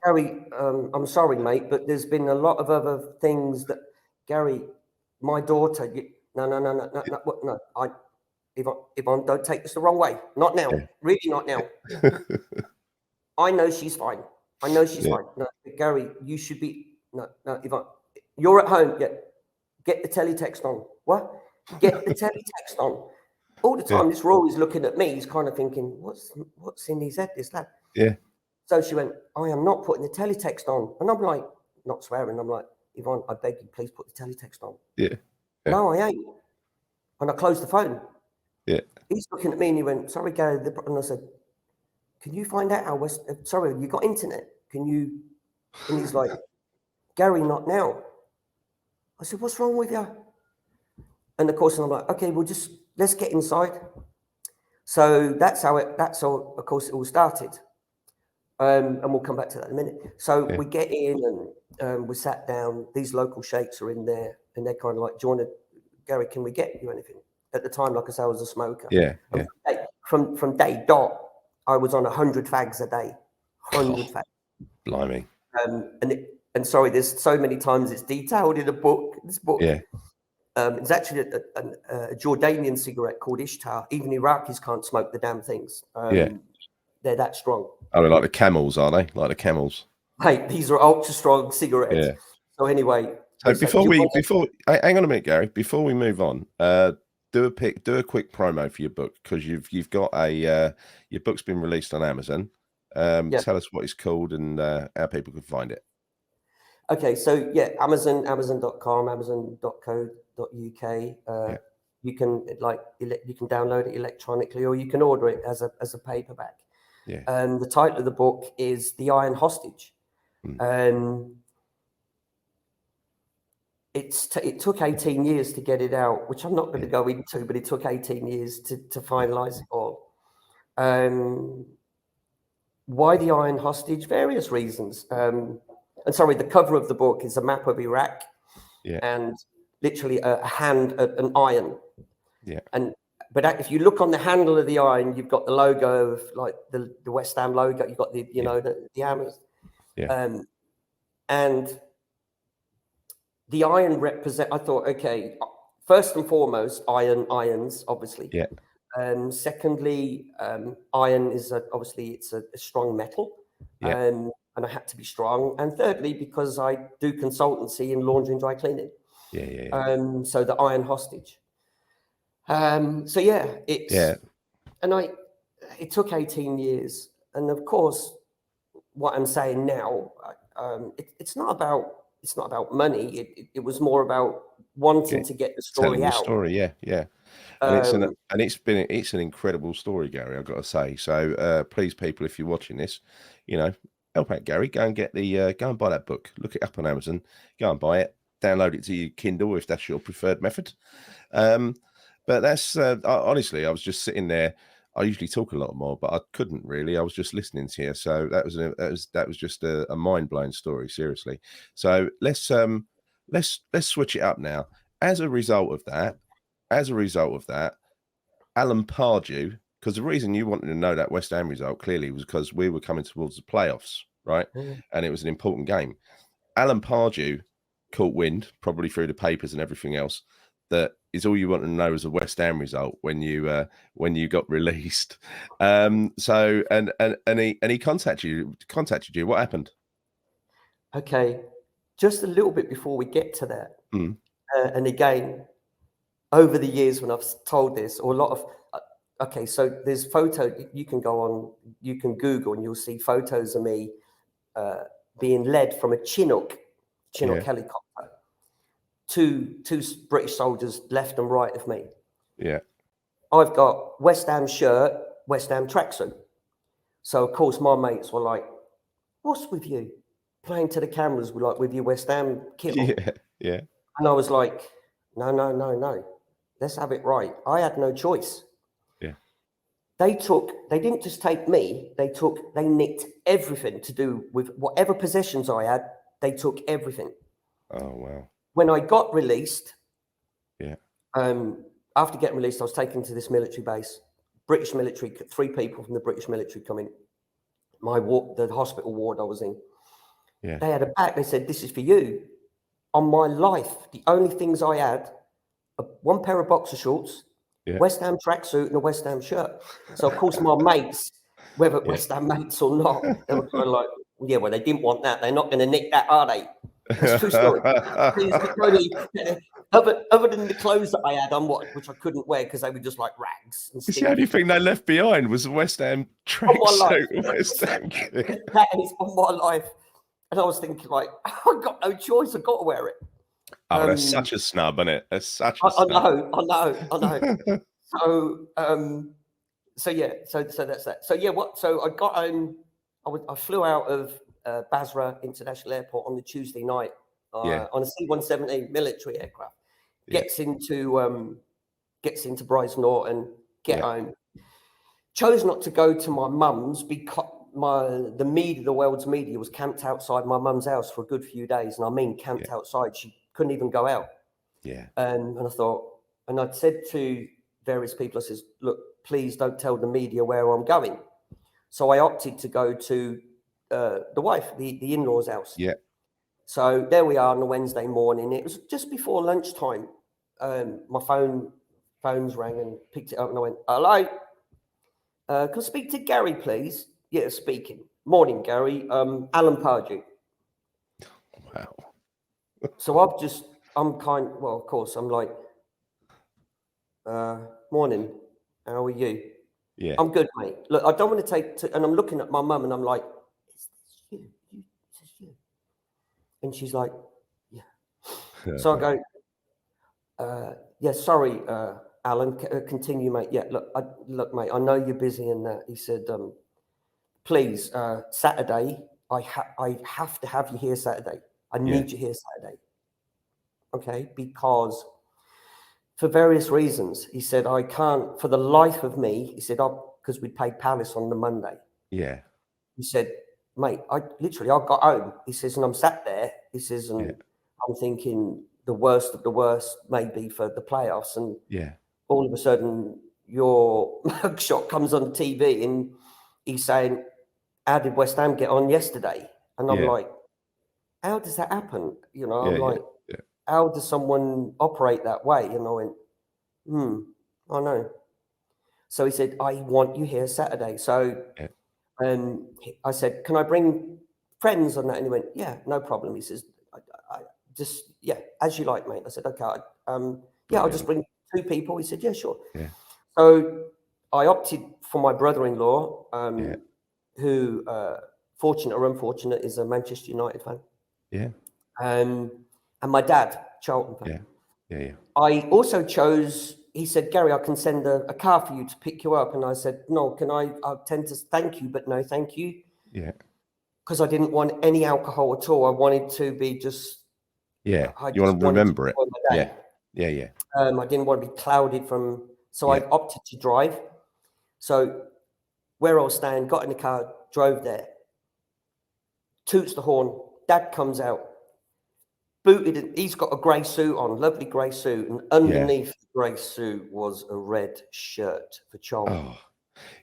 Gary, I'm sorry, mate, but there's been a lot of other things that, Gary, my daughter, no. Yvonne, don't take this the wrong way. Not now. Yeah. Really not now. I know she's fine. fine. No, Gary, you should be, no, Yvonne, you're at home. Yeah. Get the teletext on. What? Get the teletext on. All the time, this Rory's looking at me. He's kind of thinking, what's in his head, this lad? Yeah. So she went, I am not putting the teletext on. And I'm like, not swearing. I'm like, Yvonne, I beg you, please put the teletext on. Yeah. No, I ain't. And I closed the phone. Yeah. He's looking at me and he went, sorry, Gary. And I said, can you find out how sorry, you got internet? Can you? And he's like, Gary, not now. I said, what's wrong with you? And of course, I'm like, okay, let's get inside. So that's how, of course, it all started. And we'll come back to that in a minute. So we get in and we sat down. These local sheikhs are in there and they're kind of like, Gary, can we get you anything? at the time, like I say, I was a smoker. Yeah. And from day dot, I was on 100 fags a day, 100 fags. Blimey. And sorry, there's so many times it's detailed in a book. This book, Yeah. it's actually a Jordanian cigarette called Ishtar. Even Iraqis can't smoke the damn things. They're that strong. Oh, they're like the camels, are they? Like the camels. Hey, these are ultra strong cigarettes. Yeah. So anyway, So hang on a minute, Gary. Before we move on, do a quick promo for your book, because you've got your book's been released on Amazon. Tell us what it's called and how people can find it. Okay, so yeah, amazon.com, amazon.co.uk. You can you can download it electronically, or you can order it as a paperback. Yeah. The title of the book is The Iron Hostage. It took 18 years to get it out, which I'm not going to go into, but it took 18 years to finalize it all. Why the Iron Hostage? Various reasons. And sorry, the cover of the book is a map of Iraq, and literally an iron. Yeah. But if you look on the handle of the iron, you've got the logo of like the West Ham logo. You've got the hammers. Yeah. And the iron represent. I thought, okay, first and foremost, irons, obviously. Yeah. Secondly, iron is obviously it's a strong metal. Yeah. And I had to be strong. And thirdly, because I do consultancy in laundry and dry cleaning. Yeah. So the Iron Hostage. And it took 18 years. And of course, what I'm saying now, it's not about money. It was more about wanting to get the story out. Story, yeah. And it's an incredible story, Gary, I've got to say. So please, people, if you're watching this, help out Gary. Go and go and buy that book. Look it up on Amazon. Go and buy it. Download it to your Kindle if that's your preferred method. But that's honestly, I was just sitting there. I usually talk a lot more, but I couldn't really. I was just listening to you. So that was just a mind blowing story. Seriously. So let's switch it up now. As a result of that, Alan Pardew, because the reason you wanted to know that West Ham result clearly was because we were coming towards the playoffs, right? And it was an important game. Alan Pardew caught wind, probably through the papers and everything else, that is all you want to know as a West Ham result when you got released. So he contacted you. What happened? Okay, just a little bit before we get to that, and again, over the years when I've told this, or a lot of so there's photo you can go on, you can Google and you'll see photos of me being led from a Chinook helicopter. Two British soldiers left and right of me. Yeah. I've got West Ham shirt, West Ham tracksuit. So of course my mates were like, "What's with you?" Playing to the cameras with your West Ham kit on. Yeah. And I was like, no. Let's have it right. I had no choice. Yeah. They didn't just take me, they nicked everything to do with whatever possessions I had. They took everything. Oh, wow. When I got released, after getting released, I was taken to this military base. British military, 3 people from the British military come in. The hospital ward I was in. Yeah. They had a bag. They said, "This is for you." On my life, the only things I had, one pair of boxer shorts, West Ham tracksuit, and a West Ham shirt. So of course my mates, whether West Ham mates or not, they were kind of like, well, they didn't want that. They're not going to nick that, are they? That's true story. Other than the clothes that I had on, which I couldn't wear because they were just like rags. And it's the only thing they left behind was a West Ham tracksuit. That is on my life. And I was thinking, like, I've got no choice. I've got to wear it. Oh, that's such a snub, isn't it? That's such a snub. I know. So that's that. So I got home. I flew out of Basra International Airport on the Tuesday night on a C-117 military aircraft. Gets into Brighton Norton. Get home. Chose not to go to my mum's because the world's media was camped outside my mum's house for a good few days, and I mean camped outside. She couldn't even go out. Yeah. And I thought, and I'd said to various people. I says, look, please don't tell the media where I'm going. So I opted to go to the wife, the in-laws' house. Yeah. So there we are on a Wednesday morning. It was just before lunchtime. My phones rang and picked it up, and I went, hello, can I speak to Gary, please? Yeah, speaking. Morning, Gary. Alan Pardew. Wow. So I'm of course, I'm like, morning, how are you? Yeah. I'm good, mate. Look, I don't want to and I'm looking at my mum and I'm like, is this you? Is this you? And she's like, yeah. So I go, yeah, sorry, Alan, continue, mate. Yeah, look, mate, I know you're busy and that. He said, please, Saturday, I have to have you here Saturday. I need you here Saturday. Okay, because for various reasons, he said, I can't, for the life of me, he said, because we played Palace on the Monday. Yeah. He said, mate, I got home. He says, and I'm sat there. He says, and I'm thinking the worst of the worst maybe for the playoffs. And all of a sudden, your mugshot comes on TV and he's saying, how did West Ham get on yesterday? And I'm like, how does that happen? You know, I'm like, how does someone operate that way? And I went, I know. So he said, I want you here Saturday. So I said, can I bring friends on that? And he went, yeah, no problem. He says, I just, as you like, mate. I said, okay. I'll just bring 2 people. He said, yeah, sure. Yeah. So I opted for my brother-in-law, who, fortunate or unfortunate, is a Manchester United fan. Yeah. And my dad, Charlton fan. Yeah. I also chose, he said, Gary, I can send a car for you to pick you up. And I said, no, I'll tend to thank you, but no, thank you. Yeah. Because I didn't want any alcohol at all. I wanted to be just. Yeah. You want to remember it. Yeah. Yeah. I didn't want to be clouded from, so I opted to drive. So where I was staying, got in the car, drove there. Toots the horn. Dad comes out. Booted, he's got a grey suit on, lovely grey suit, and underneath the grey suit was a red shirt for Charlton. Oh,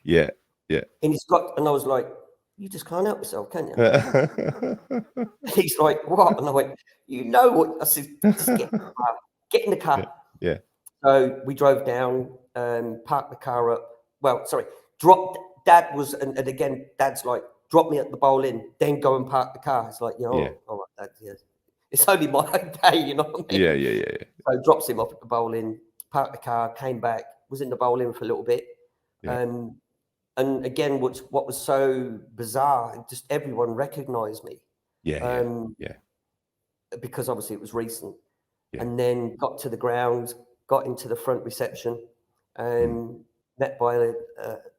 yeah. And and I was like, you just can't help yourself, can you? He's like, what? And I went, you know what? I said, just get in the car. Yeah. So we drove down, parked the car up. Well, sorry, dropped. Dad was, and again, Dad's like, drop me at the bowl in, then go and park the car. It's like, all right, Dad, yes. It's only my own day, you know what I mean? Yeah. So drops him off at the bowling, parked the car, came back, was in the bowling for a little bit. Yeah. And again, what was so bizarre, just everyone recognized me. Yeah. Because obviously it was recent. Yeah. And then got to the ground, got into the front reception, met by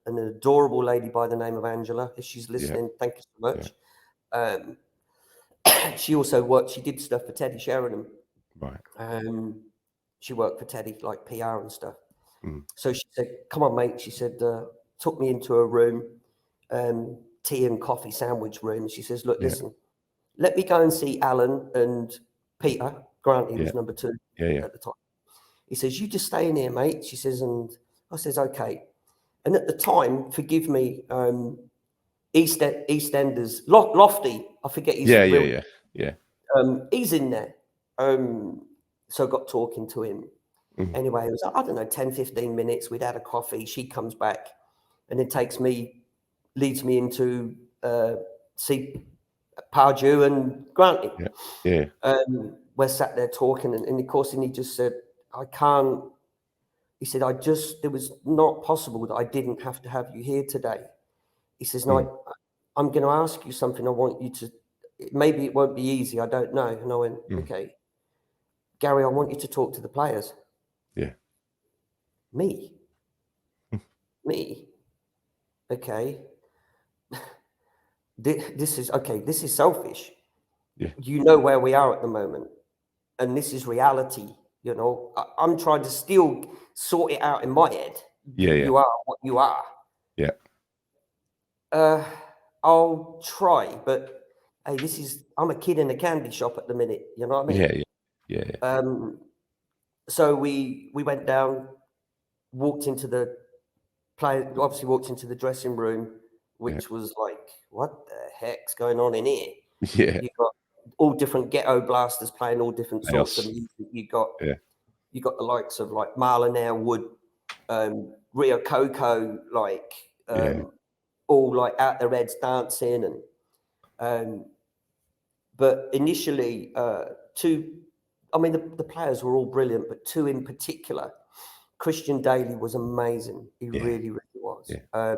an adorable lady by the name of Angela. If she's listening, thank you so much. Yeah. She also she did stuff for Teddy Sheringham. Right. She worked for Teddy, like PR and stuff. So she said, come on, mate. She said, took me into a room, tea and coffee sandwich room. She says, look, listen, let me go and see Alan and Peter. Grant, he was number 2 at the time. He says, you just stay in here, mate. She says, and I says, okay. And at the time, forgive me, EastEnders, Lofty, I forget his Yeah. He's in there. So I got talking to him. Anyway, it was, I don't know, 10, 15 minutes. We'd had a coffee. She comes back and it leads me into see Pardew and Granty. Yeah. We're sat there talking and of course, he just said, I can't. He said, it was not possible that I didn't have to have you here today. He says, no, I'm going to ask you something. I want you to, maybe it won't be easy. I don't know. And I went, okay, Gary, I want you to talk to the players. Yeah. Me? Me? Okay. This is selfish. Yeah. You know where we are at the moment. And this is reality. You know, I'm trying to still sort it out in my head. Yeah. You are what you are. Yeah. I'll try, but hey, I'm a kid in a candy shop at the minute. You know what I mean? Yeah. So we went down, walked into the dressing room, which was like, what the heck's going on in here? Yeah. You got all different ghetto blasters playing all different sorts of Chaos. music. You got Yeah. the likes of like Marlon Wood, Rio Coco, like all like out their heads dancing, and but initially the players were all brilliant, but two in particular. Christian Daly was amazing. He really, really was. Yeah.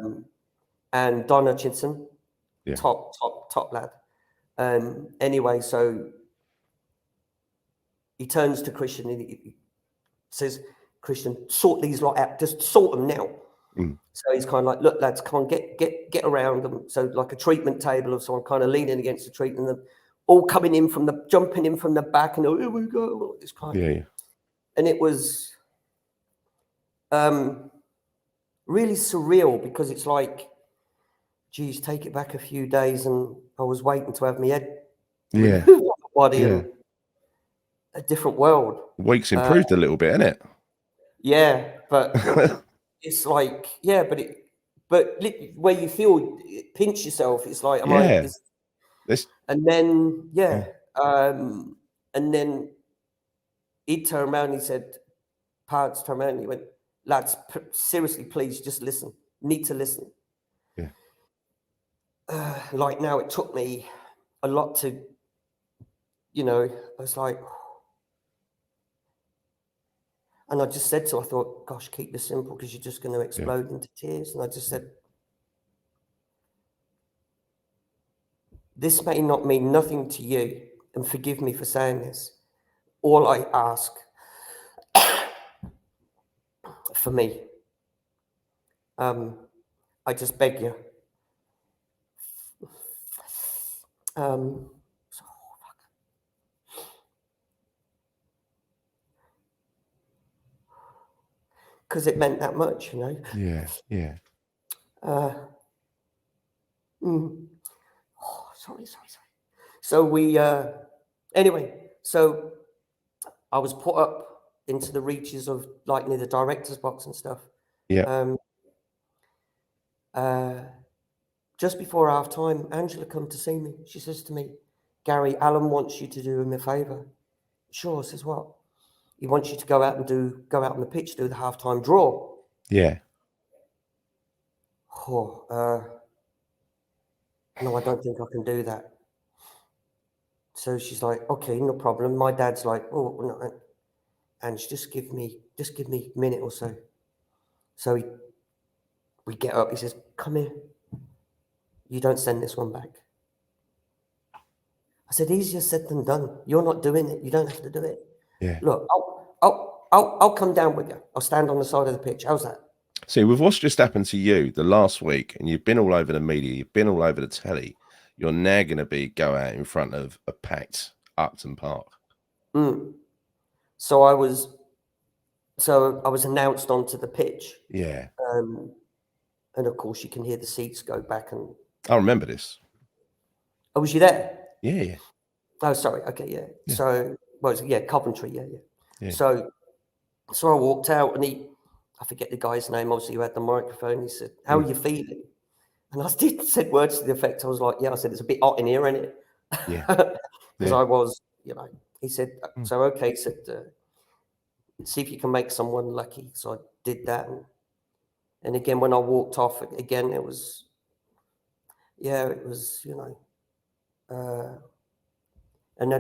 And Don Hutchinson, top lad. Anyway, so he turns to Christian and he says, Christian, sort these lot out. Just sort them now. So he's kind of like, look, lads, come on, get around them. So like a treatment table of someone kind of leaning against the treatment, them all jumping in from the back, and here we go. This kind of and it was really surreal because it's like, geez, take it back a few days, and I was waiting to have my head body in a different world. Weeks improved a little bit, isn't it? Yeah, but it's like, but where you feel pinch yourself, it's like, am I? And then and then he turned around and he said, Pards turned around and he went, lads, seriously, please just listen. Need to listen. Like now, it took me a lot to, I was like, and I just said to her, I thought, gosh, keep this simple because you're just going to explode into tears. And I just said, this may not mean nothing to you, and forgive me for saying this. All I ask for me, I just beg you, because it meant that much, Yeah. Sorry. So we, anyway, so I was put up into the reaches of like near the director's box and stuff. Yeah. Just before half time, Angela come to see me. She says to me, Gary, Alan wants you to do him a favour. Sure, says what? He wants you to go out on the pitch, do the halftime draw. Yeah. No, I don't think I can do that. So she's like, okay, no problem. My dad's like, oh, no. And just give me a minute or so. So we get up. He says, come here. You don't send this one back. I said, easier said than done. You're not doing it. You don't have to do it. Yeah. Look, I'll come down with you. I'll stand on the side of the pitch. How's that? See, with what's just happened to you the last week, and you've been all over the media, you've been all over the telly, you're now going to go out in front of a packed Upton Park. So I was announced onto the pitch. Yeah. And of course, you can hear the seats go back. And I remember this. Oh, was you there? Yeah. Oh, sorry. Okay, yeah. So, Coventry. Yeah. So I walked out, and I forget the guy's name. Obviously, who had the microphone. He said, "How are you feeling?" And I said words to the effect. I was like, "Yeah." I said, "It's a bit hot in here, isn't it?" Yeah. Because I was, He said, "So okay." He said, "See if you can make someone lucky." So I did that, and again, when I walked off, again, it was, and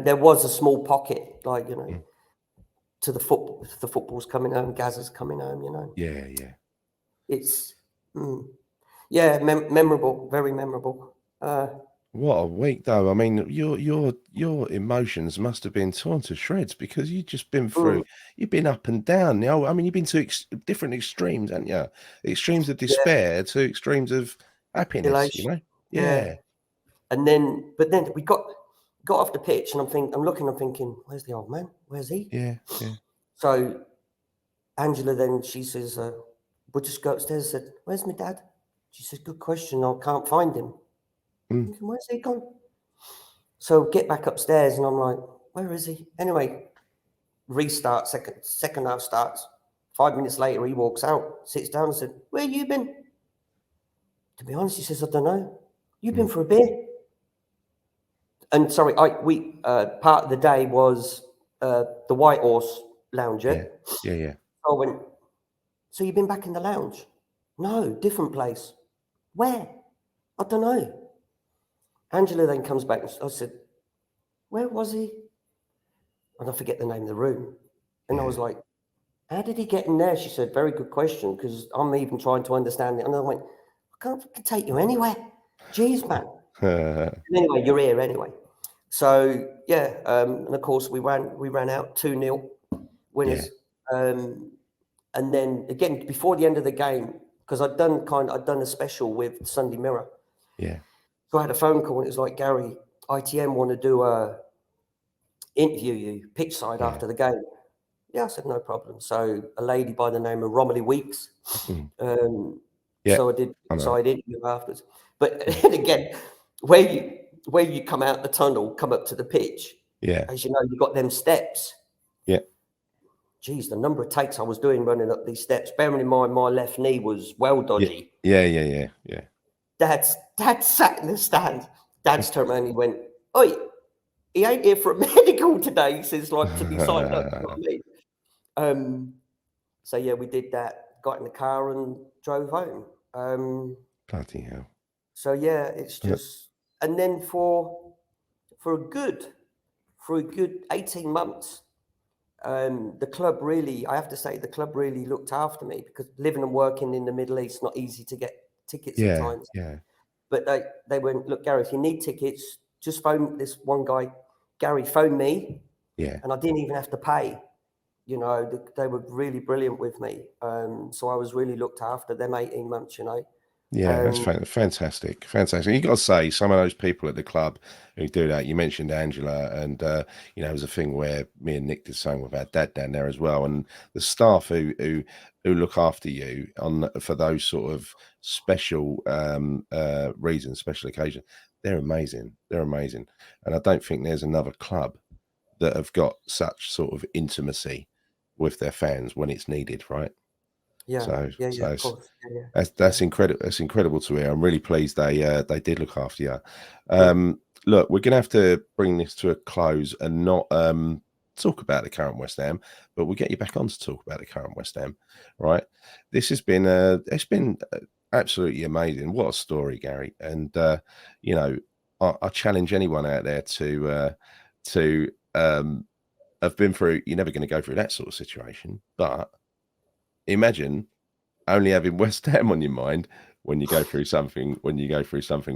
there was a small pocket, like to the football. The football's coming home. Gazza's coming home. Yeah. It's memorable, very memorable. What a week, though. I mean, your emotions must have been torn to shreds because you've just been through. You've been up and down. I mean, you've been to different extremes, haven't you? Extremes of despair to extremes of happiness. Elation. Yeah. And then we got off the pitch, and I'm thinking, where's the old man? Where's he? Yeah. So Angela then, she says, we'll just go upstairs. I said, where's my dad? She said, good question. I can't find him. Thinking, where's he gone? So get back upstairs, and I'm like, where is he? Anyway, restart, second half starts. 5 minutes later, he walks out, sits down and said, "Where you been?" To be honest, he says, "I don't know. You've been for a beer?" And sorry, part of the day was the White Horse lounge. Yeah. Yeah. I went, "So you've been back in the lounge?" "No, different place." "Where?" "I don't know." Angela then comes back and I said, "Where was he?" And I forget the name of the room. And I was like, "How did he get in there?" She said, "Very good question, because I'm even trying to understand it." And I went, "I can't fucking take you anywhere. Jeez, man." Anyway, you're here anyway. So yeah, and of course we ran out 2-0 winners. And then again before the end of the game, because I'd done a special with Sunday Mirror. Yeah. So I had a phone call and it was like, "Gary, ITM want to do a interview you pitch side after the game." Yeah, I said no problem. So a lady by the name of Romilly Weeks. So I did side interview afterwards. But again, where you come out the tunnel, come up to the pitch. Yeah. As you know, you've got them steps. Yeah. Geez, the number of takes I was doing running up these steps, bearing in mind my left knee was well dodgy. Yeah. Dad sat in the stand. Dad's turned around and he went, "Oi, he ain't here for a medical today." He says, like, to be signed up. You know what I mean? So yeah, we did that, got in the car and drove home. Bloody hell. So yeah, it's just, and then for a good 18 months, the club really, I have to say, the club really looked after me, because living and working in the Middle East, not easy to get tickets at times. Yeah. But they went, "Look, Gary, if you need tickets, just phone this one guy. Gary, phone me." Yeah. And I didn't even have to pay. You know, they were really brilliant with me. So I was really looked after them 18 months, you know. Yeah, that's fantastic. Fantastic. You got to say, some of those people at the club who do that, you mentioned Angela, and you know, it was a thing where me and Nick did something with our dad down there as well. And the staff who look after you for those sort of special reasons, special occasions, they're amazing. They're amazing. And I don't think there's another club that have got such sort of intimacy with their fans when it's needed, right? Yeah, So of course. that's incredible. That's incredible to hear. I'm really pleased they did look after you. Look, we're gonna have to bring this to a close and not talk about the current West Ham, but we'll get you back on to talk about the current West Ham. Right? This has been absolutely amazing. What a story, Gary. And you know, I challenge anyone out there to have been through. You're never going to go through that sort of situation, but imagine only having West Ham on your mind when you go through something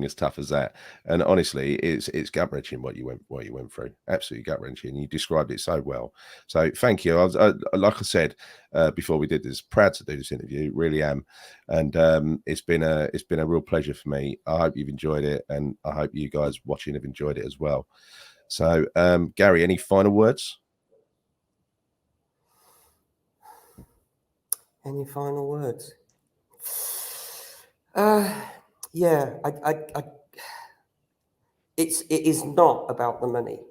as tough as that. And honestly, it's gut wrenching what you went through. Absolutely gut wrenching. You described it so well. So thank you. Like I said before we did this, proud to do this interview. Really am. And it's been a real pleasure for me. I hope you've enjoyed it, and I hope you guys watching have enjoyed it as well. So Gary, any final words? Any final words? Yeah, it is not about the money,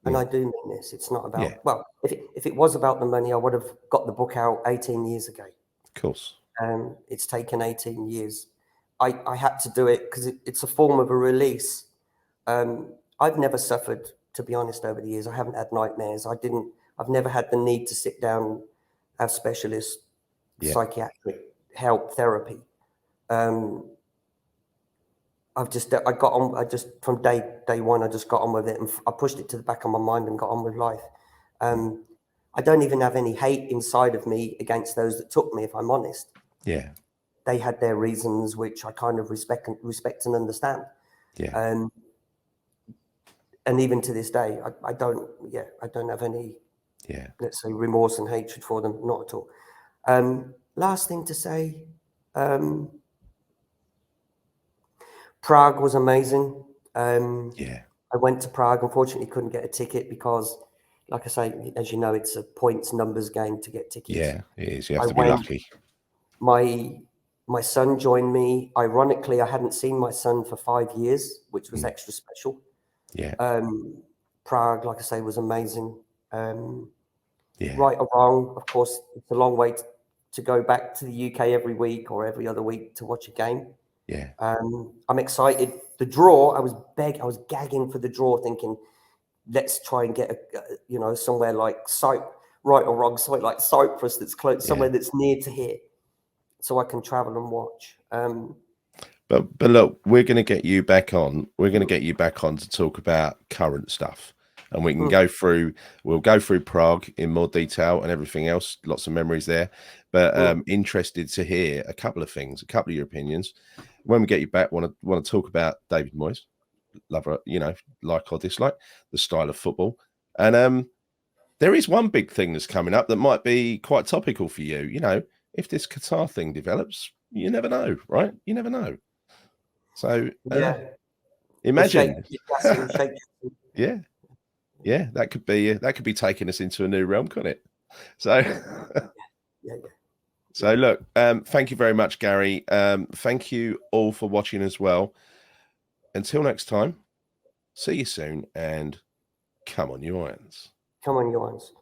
and I do mean this. It's not about, well, if it was about the money, I would have got the book out 18 years ago. Of course. It's taken 18 years. I had to do it because it's a form of a release. I've never suffered, to be honest, over the years. I haven't had nightmares. I've never had the need to sit down, have specialist psychiatric help, therapy. From day one, I just got on with it, and I pushed it to the back of my mind and got on with life. I don't even have any hate inside of me against those that took me, if I'm honest. Yeah. They had their reasons, which I kind of respect and understand. Yeah. And even to this day, I don't have any, let's say, remorse and hatred for them, not at all. Last thing to say, Prague was amazing. I went to Prague. Unfortunately, couldn't get a ticket because, like I say, as you know, it's a points numbers game to get tickets. Yeah, it is. You have to be lucky. My son joined me. Ironically, I hadn't seen my son for 5 years, which was extra special. Yeah. Prague, like I say, was amazing. Right or wrong, of course, it's a long way to go back to the UK every week or every other week to watch a game. Yeah. I'm excited. The draw, I was gagging for the draw, thinking, let's try and get somewhere like right or wrong, somewhere like Cyprus that's close, somewhere that's near to here, so I can travel and watch. But look, we're going to get you back on. We're going to get you back on to talk about current stuff, and we can go through. We'll go through Prague in more detail and everything else. Lots of memories there. But interested to hear a couple of things, a couple of your opinions. When we get you back, want to talk about David Moyes, lover, like or dislike the style of football, and there is one big thing that's coming up that might be quite topical for you. If this Qatar thing develops, you never know, right? You never know. So imagine, yeah, that could be taking us into a new realm, couldn't it? So, So look, thank you very much, Gary. Thank you all for watching as well. Until next time, see you soon, and come on, you irons. Come on, you irons.